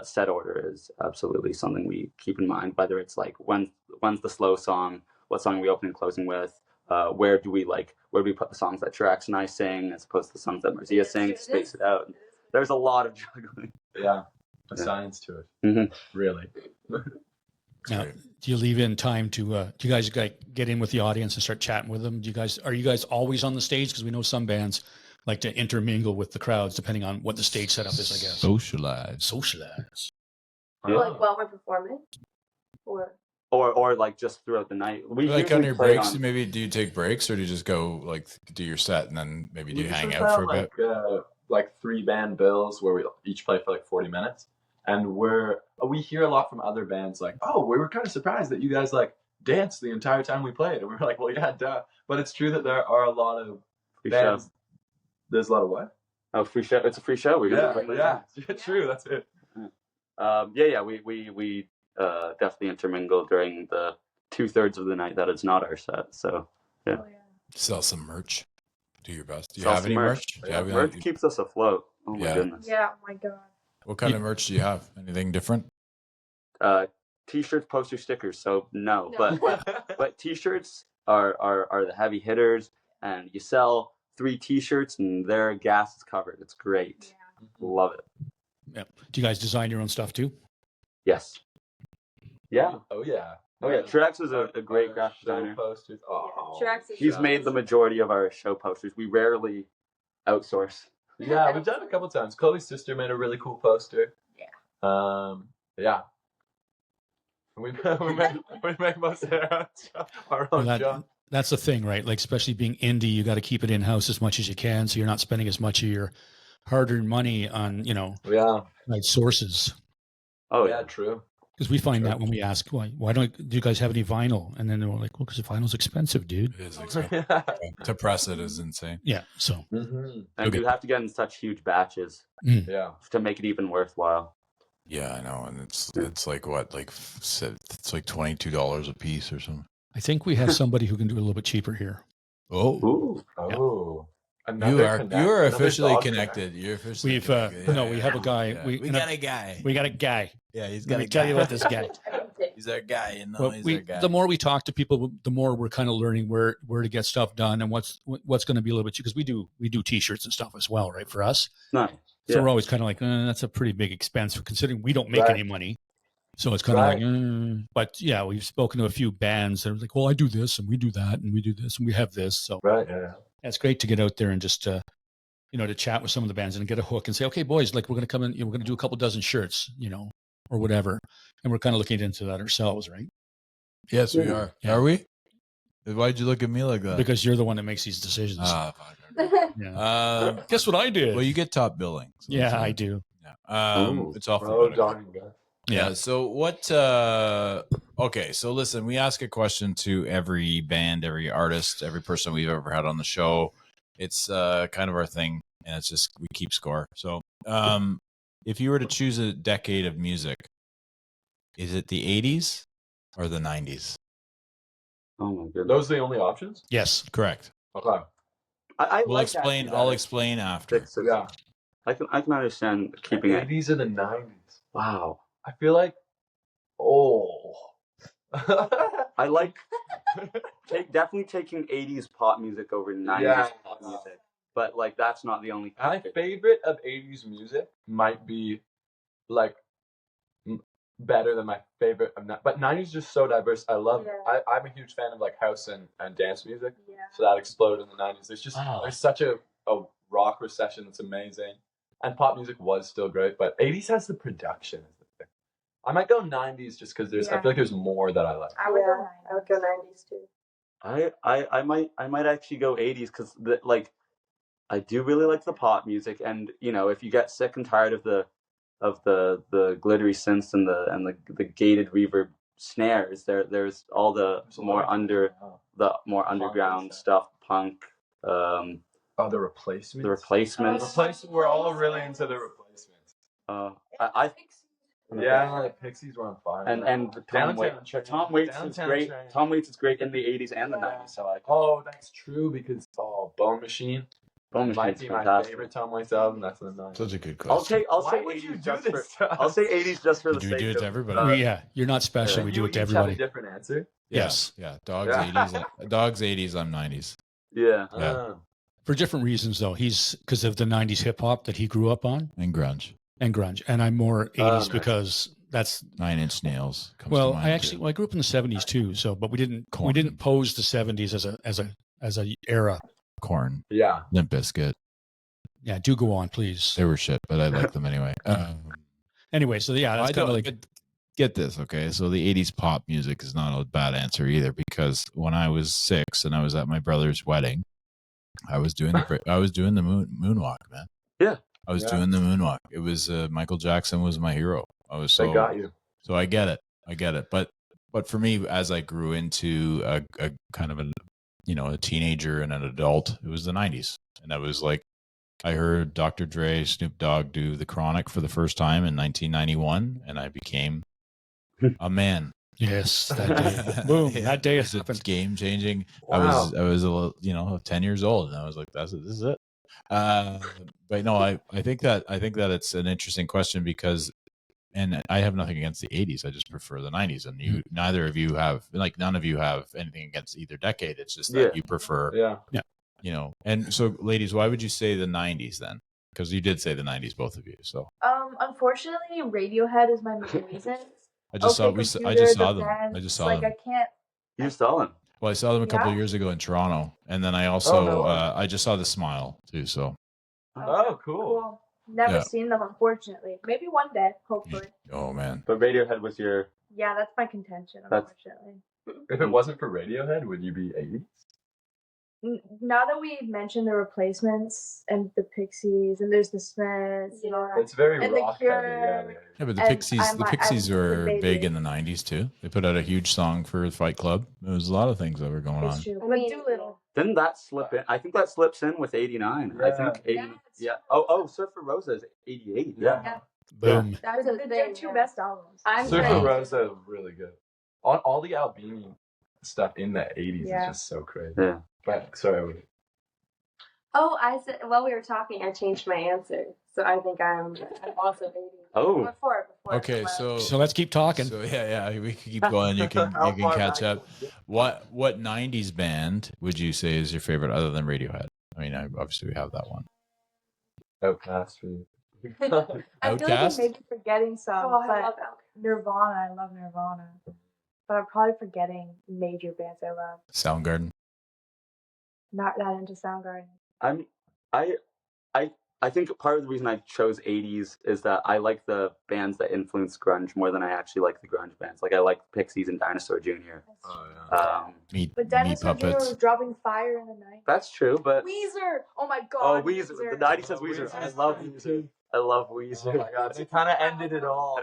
set order is absolutely something we keep in mind, whether it's like when's the slow song, what song are we opening and closing with, where do we put the songs that Trax and I sing as opposed to the songs that Marzia sings, space it out. There's a lot of juggling. A science to it. Mm-hmm. Really. Now, do you leave in time to do you guys get in with the audience and start chatting with them? Are you guys always on the stage? Because we know some bands like to intermingle with the crowds depending on what the stage setup is, I guess. Socialize. Like while we're performing, or like just throughout the night. We like on your breaks, maybe do you take breaks, or do you just go like do your set and then maybe do you hang out for a bit? Like 3-band bills where we each play for like 40 minutes. And we hear a lot from other bands like, oh, we were kind of surprised that you guys like danced the entire time we played. And we were like, well, yeah, duh. But it's true that there are a lot of free bands. Show. There's a lot of what? Oh, free show. It's a free show. True. That's it. We definitely intermingle during the 2/3 of the night that it's not our set. So yeah. Sell some merch. Do your best. Do you have any merch? Merch keeps us afloat. Oh my goodness. Yeah. Oh my God. What kind of merch do you have? Anything different? T-shirts, poster stickers. So no, No. but T-shirts are the heavy hitters, and you sell 3 T-shirts and their gas is covered. It's great. Love it. Yeah. Do you guys design your own stuff too? Yes. Yeah. Oh yeah. Oh yeah. Trudex is a great Our graphic show designer. Posters. Oh. Trudex is He's so made the awesome. majority of our show posters. We rarely outsource. Yeah, we've done it a couple times. Chloe's sister made a really cool poster. Yeah. Yeah. We make most of our own junk. That's the thing, right? Like, especially being indie, you got to keep it in house as much as you can, so you're not spending as much of your hard-earned money on, Yeah. like sources. Oh Yeah, yeah. true. Because we find that when we ask, why don't do you guys have any vinyl? And then they're like, well, because the vinyl's expensive, dude. It is expensive. To press it is insane. Yeah. So Mhm. And Okay. you have to get in such huge batches Yeah. to make it even worthwhile. Yeah, I know, and it's like what, like it's like $22 a piece or something. I think we have somebody who can do it a little bit cheaper here. Oh, Ooh. Oh. you are officially connected. You're officially. We've connected. no, we have a guy. Yeah. We got a guy. We got a guy. Yeah, he's Let got me a tell guy. you about this guy. He's our guy, Well, he's we, our guy. the more we talk to people, the more we're kind of learning where to get stuff done and what's going to be a little bit, because we do T-shirts and stuff as well, right? For us, Nice. so Yeah. we're always kind of like, that's a pretty big expense considering we don't make Right. any money. So it's kind of like, but yeah, we've spoken to a few bands that are like, well, I do this and we do that and we do this and we have this. So Right. Yeah. it's great to get out there and just, to chat with some of the bands and get a hook and say, okay, boys, like we're going to come in, we're going to do a couple dozen shirts, or whatever. And we're kind of looking into that ourselves, right? Yes, we are. Yeah. Are we? Why'd you look at me like that? Because you're the one that makes these decisions. Fuck. Yeah. Guess what I did? Well, you get top billing. So Yeah, I do. Yeah. Ooh. It's awful. Oh, Dawg and Gus. Yeah. So what? Okay. So listen, we ask a question to every band, every artist, every person we've ever had on the show. It's kind of our thing, and it's just we keep score. So, if you were to choose a decade of music, is it the '80s or the '90s? Oh my goodness. Those are the only options? Yes. Correct. Okay. I We'll like explain. actually I'll that. explain after. Six, six. Yeah. I can understand keeping The it. 80s and the 90s. Wow. I feel like, I like definitely taking 80s pop music over 90s Yeah. pop music. But like that's not the only My factor. favorite of 80s music might be like better than my favorite of but 90s is just so diverse. I love I'm a huge fan of like house and dance music. Yeah. So that exploded in the 90s. There's just Oh. there's such a rock recession that's amazing. And pop music was still great, but 80s has the production as the thing. I might go 90s just because I feel like there's more that I like. I would go I would go 90s too. I might actually go 80s because like I do really like the pop music, and if you get sick and tired of the glittery synths and the gated reverb snares, there's all the more underground stuff, punk. The Replacements. The Replacements. We're all really into the Replacements. I Yeah, the Pixies were on fire. and Tom Waits. Tom Waits is great. Train. Tom Waits is great in the 80s and the 90s. So I Oh, that's true because Bone Machine Bone might Machine's be my fantastic. favorite Tom Waits album. That's the 90s. Such a good I'll question. say 80s just for I'll say 80s just for the Do we sake do it of to everybody? Yeah, you're not special. We do it to You each everybody. have a different answer. Yes. Yeah. Dog's Yeah. 80s. Dog's 80s. I'm 90s. Yeah. Yeah. For different reasons, though. He's because of the 90s hip hop that he grew up on And grunge. and grunge. And I'm more 80s nice. because that's, 9 Inch Nails. Comes to well, mind, I actually, too. well, I grew up in the 70s too. So, but we didn't Corn. pose the 70s as a era. Corn, Yeah. Limp Bizkit. Yeah. Do go on, please. They were shit, but I like them anyway. Anyway. So yeah, that's I kind don't of like, get this, okay? So the 80s pop music is not a bad answer either, because when I was 6 and I was at my brother's wedding, I was doing the moonwalk, man. Yeah. I was Yeah. doing the moonwalk. It was Michael Jackson was my hero. I was I got you. So I get it. But for me, as I grew into a kind of a teenager and an adult, it was the 90s. And I was like, I heard Dr. Dre, Snoop Dogg do The Chronic for the first time in 1991, and I became a man. yes, that day. Boom. Yeah. That day It has happened. game changing. Wow. I was a little, 10 years old, and I was like, this is it. But no, I think that it's an interesting question because and I have nothing against the 80s. I just prefer the 90s. And you, neither of you have, like, none of you have anything against either decade. It's just that you prefer, you know. And so, ladies, why would you say the 90s then? Because you did say the 90s, both of you. So, unfortunately, Radiohead is my main reason. I just saw them. I just saw them. I can't. You saw them? Well, I saw them a couple of years ago in Toronto, and then I also I just saw the Smile too. So. Oh, cool. Never seen them, unfortunately. Maybe one day, hopefully. Oh man. But Radiohead was your. Yeah, that's my contention, unfortunately. If it wasn't for Radiohead, would you be 80s? Now that we mentioned the Replacements and the Pixies, and there's the Smiths, and all that. It's very and rock the heavy. Cure, But the Pixies were big in the 90s too. They put out a huge song for Fight Club. There was a lot of things that were going on. True. I But mean, Doolittle. Didn't that slip in? I think that slips in with 89. I think 80. Yeah. Oh, Surfer Rosa is 88. Yeah. Boom. That was their two best albums. I'm Surfer great. Rosa is really good. All the Albini stuff in the 80s is just so crazy. Yeah. But sorry. Oh, I said while we were talking, I changed my answer. So I think I'm also 80. Oh. Before. Okay, so let's keep talking. So yeah, we can keep going. You can catch up. What 90s band would you say is your favorite other than Radiohead? I mean, obviously we have that one. Outcast. I feel like Outcast? I may be forgetting some, Oh, I but love Outcast. Nirvana, I love Nirvana. But I'm probably forgetting major bands I love. Soundgarden. Not that into Soundgarden. I think part of the reason I chose 80s is that I like the bands that influence grunge more than I actually like the grunge bands. Like I like Pixies and Dinosaur Jr. Oh, yeah. Meat But Dinosaur Jr. Puppets. was dropping fire in the night. That's true, but Weezer! Oh my god. oh, Weezer. The 90s says Weezer. I love Weezer. I love Oh Weezer. my god, they kind of ended it all.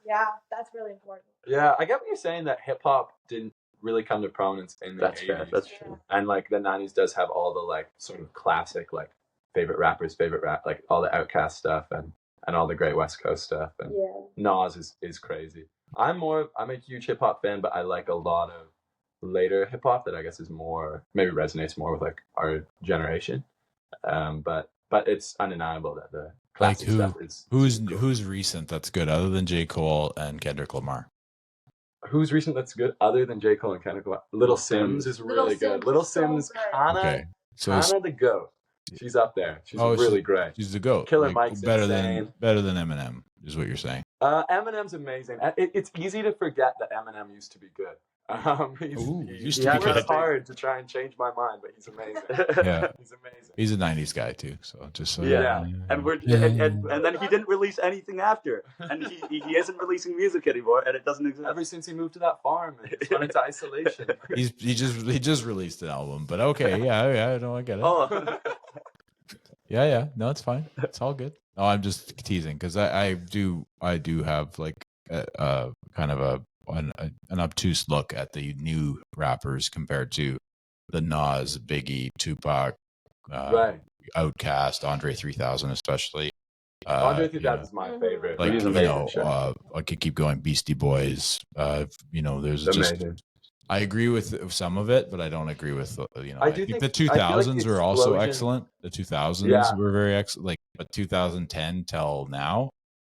Yeah, that's really important. Yeah, I get what you're saying that hip hop didn't really come to prominence in the That's 80s. fair. That's true. And like the 90s does have all the like sort of classic like favorite rappers, like all the Outkast stuff and all the great West Coast stuff. And Nas is crazy. I'm a huge hip hop fan, but I like a lot of later hip hop that I guess is more, maybe resonates more with like our generation. But it's undeniable that the classic stuff is who's recent that's good other than J. Cole and Kendrick Lamar? Who's recent that's good other than J. Cole and Kendrick Lamar? Little Sims is really good. Little Sims Okay. So it's the GOAT. She's up there. She's really great. She's the GOAT. Killer Mike's better insane. than Eminem is what you're saying. Eminem's amazing. It's easy to forget that Eminem used to be good. Used to be good. It's hard to try and change my mind, but he's amazing. Yeah. He's amazing. He's a 90s guy too, so just so Yeah, and then he didn't release anything after, and he isn't releasing music anymore, and it doesn't exist. Ever since he moved to that farm and went into isolation. he just released an album, but okay, yeah, no, I get it. Oh, Yeah, no, it's fine. It's all good. No, I'm just teasing because I do have like kind of an obtuse look at the new rappers compared to the Nas, Biggie, Tupac, Right. Outkast, Andre 3000 especially. Andre 3000 is my favorite. Like, He's you amazing. know, Sure. I could keep going. Beastie Boys. You know, there's It's just. amazing. I agree with some of it, but I don't agree with you know. I I do think think- the I feel like 2000s the were also explosion- excellent. The 2000s Yeah. were very excellent. Like, but 2010 till now,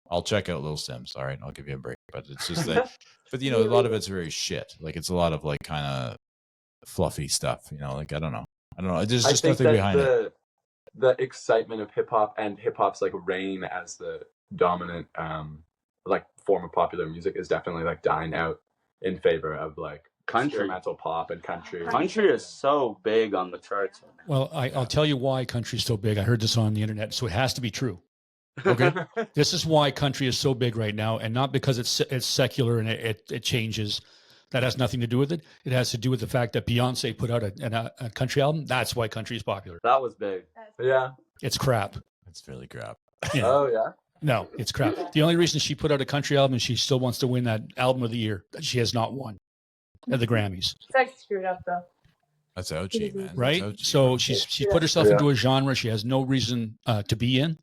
I'll check out Little Sims. All right, I'll give you a break. But it's just that. But you know, a lot of it's very shit. Like it's a lot of like kind of fluffy stuff. You know, like I don't know. There's just nothing behind it. The excitement of hip hop and hip hop's like reign as the dominant like form of popular music is definitely like dying out in favor of like Country. experimental pop and country. country is so big on the charts. Well, I'll tell you why country's so big. I heard this on the internet, so it has to be true. Okay. This is why country is so big right now, and not because it's secular and it changes. That has nothing to do with it. It has to do with the fact that Beyonce put out a country album. That's why country is popular. That was big. Yeah. It's crap. It's really crap. Yeah. Oh yeah. No, it's crap. The only reason she put out a country album is she still wants to win that album of the year that she has not won at the Grammys. It's like screwed up though. That's ouchie, man. Right? That's ouchie. So she's put herself into a genre she has no reason to be in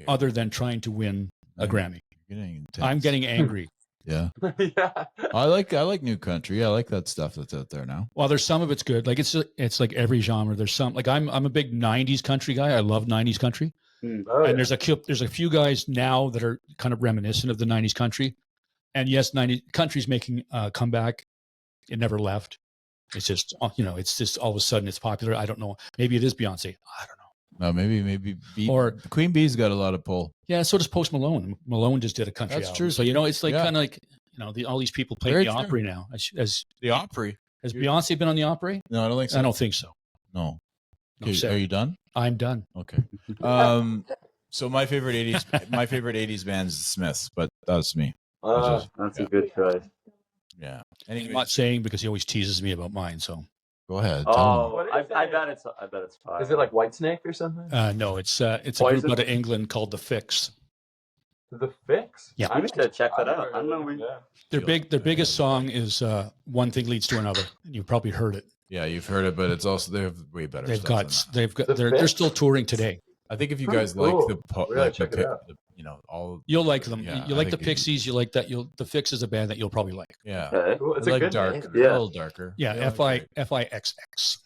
Okay. other than trying to win a Grammy. You're getting intense. I'm getting angry. Yeah. Yeah. I like new country. I like that stuff that's out there now. Well, there's some of it's good. Like it's like every genre. There's some like I'm a big '90s country guy. I love '90s country. Oh, And there's a few guys now that are kind of reminiscent of the 90s country. And yes, 90s country's making a comeback. It never left. It's just, it's just all of a sudden it's popular. I don't know. Maybe it is Beyonce. I don't know. No, maybe Or Queen Bee's got a lot of pull. yeah, so does Post Malone. Malone just did a country That's album. true. So it's like kind of like all these people play Very the true. Opry now. Has The Opry. Beyonce been on the Opry? No, I don't think so. I don't think so. No. No, Okay, sir. are you done? I'm done. Okay. So my favorite '80s band is the Smiths, but that's me. That's a good choice. Yeah. I'm Anyway, not saying because he always teases me about mine. So go ahead. Tell Oh, What is I it? bet it's fire. Is it like Whitesnake or something? no, it's a group Poison? out of England called The Fix. The Fix? Yeah. I need to check that I've out. never I don't know. heard of it, Their biggest song is "One Thing Leads to Another." You've probably heard it. yeah, you've heard it, but it's also they have way better. They've stuff got than that. they're Fix? still touring today. I think if you Oh, guys cool. like Really, like check it out. all You'll like them. Yeah, you I like the think Pixies. You like that. The Fix is a band that you'll probably like. yeah, Okay. Cool. It's I a like good dark, name. a Yeah. little darker. Yeah, They're FIXX. FYXX.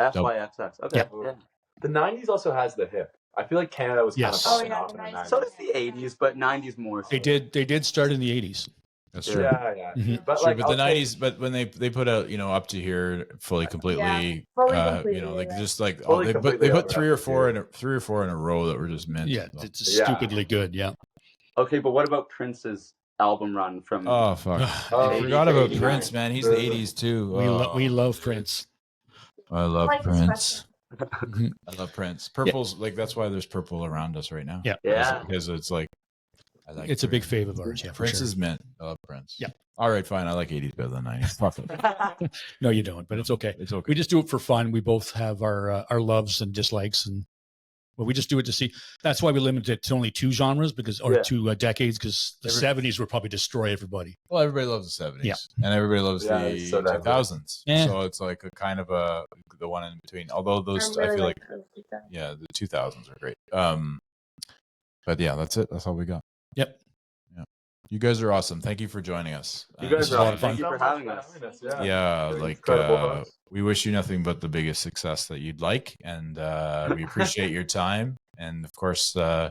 Okay. Yeah. Yeah. The 90s also has the hip. I feel like Canada was kind Yes. of Oh, popping yeah, off the in the 90s. 90s. So does the 80s, but 90s more. So. They did start in the 80s. That's true. Yeah. Mhm. But Sure, like but the I'll say- '90s, but when they put out up to here fully completely, Fully completely, like right. just like Fully they completely put over three or up to four here. three or four in a row that were just mint. Yeah, So- it's Yeah. stupidly good. Yeah. Okay, but what about Prince's album run from? Oh fuck! Oh, I 80s, forgot about 89. Prince, man. He's the '80s too. we love Prince. I love Like the Prince. Mhm. I love Prince. Purple's like that's why there's purple around us right now. Yeah. Yeah. because it's like I like It's a big Prince. fave of ours. Yeah, for Prince sure. is mint. I love Prince. Yeah. All right, fine. I like '80s better than '90s. Fuck it. No, you don't, but it's okay. It's okay. We just do it for fun. We both have our loves and dislikes, and we just do it to see. That's why we limit it to only two genres or Yeah. two decades, because the '70s would probably destroy everybody. Well, everybody loves the '70s, Yeah. and everybody loves Yeah, the it's so diverse. 2000s. Yeah. So it's like a kind of the one in between. Although those, I feel like, yeah, the 2000s are great. But yeah, that's it. That's all we got. Yep. Yeah, you guys are awesome. Thank you for joining us. You This guys is a are lot awesome. of fun. Thank you for having us. Yeah. Yeah, You're like incredible host. we wish you nothing but the biggest success that you'd like, and we appreciate your time, and of course, have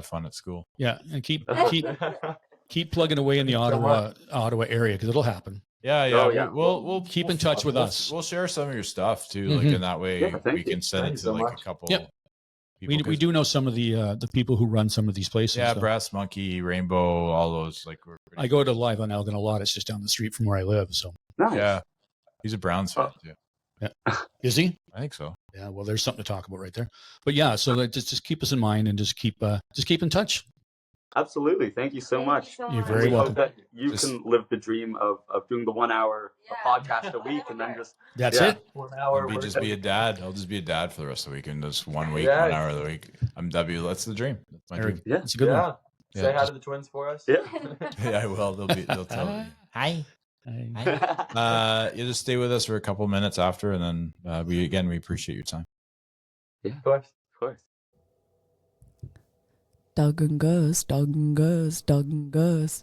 fun at school. Yeah, and keep plugging away in the Ottawa area, because it'll happen. Yeah, Oh, yeah. We'll Keep in touch with us. We'll share some of your stuff too, like Mhm. in that way Yeah, thank we you. can send Thank it you to so like much. a couple. Yep. people, We 'cause- do know some of the people who run some of these places. Yeah, so. Brass Monkey, Rainbow, all those. Like we're pretty, I go to Live on Elgin a lot. It's just down the street from where I live. So Nice. Yeah, he's a Browns fan Oh. too. is he? I think so. Yeah. Well, there's something to talk about right there. But yeah, so just keep us in mind and just keep in touch. Absolutely. Thank you so much. You're And very we welcome. hope that you Just- can live the dream of doing the 1 hour podcast a week, and then just That's Yeah. it. 1 hour. Just be a dad. I'll just be a dad for the rest of the week, and just 1 week, Yeah. 1 hour of the week. That's the dream. That's my Very- dream. yeah. It's a good one. Yeah. Yeah, Say hi just- to the twins for us. Yeah. Yeah, I will. They'll tell me. Hi. Hi. You just stay with us for a couple minutes after, and then we appreciate your time. Of course. Of course. Dawg and Gus, Dawg and Gus, Dawg and Gus.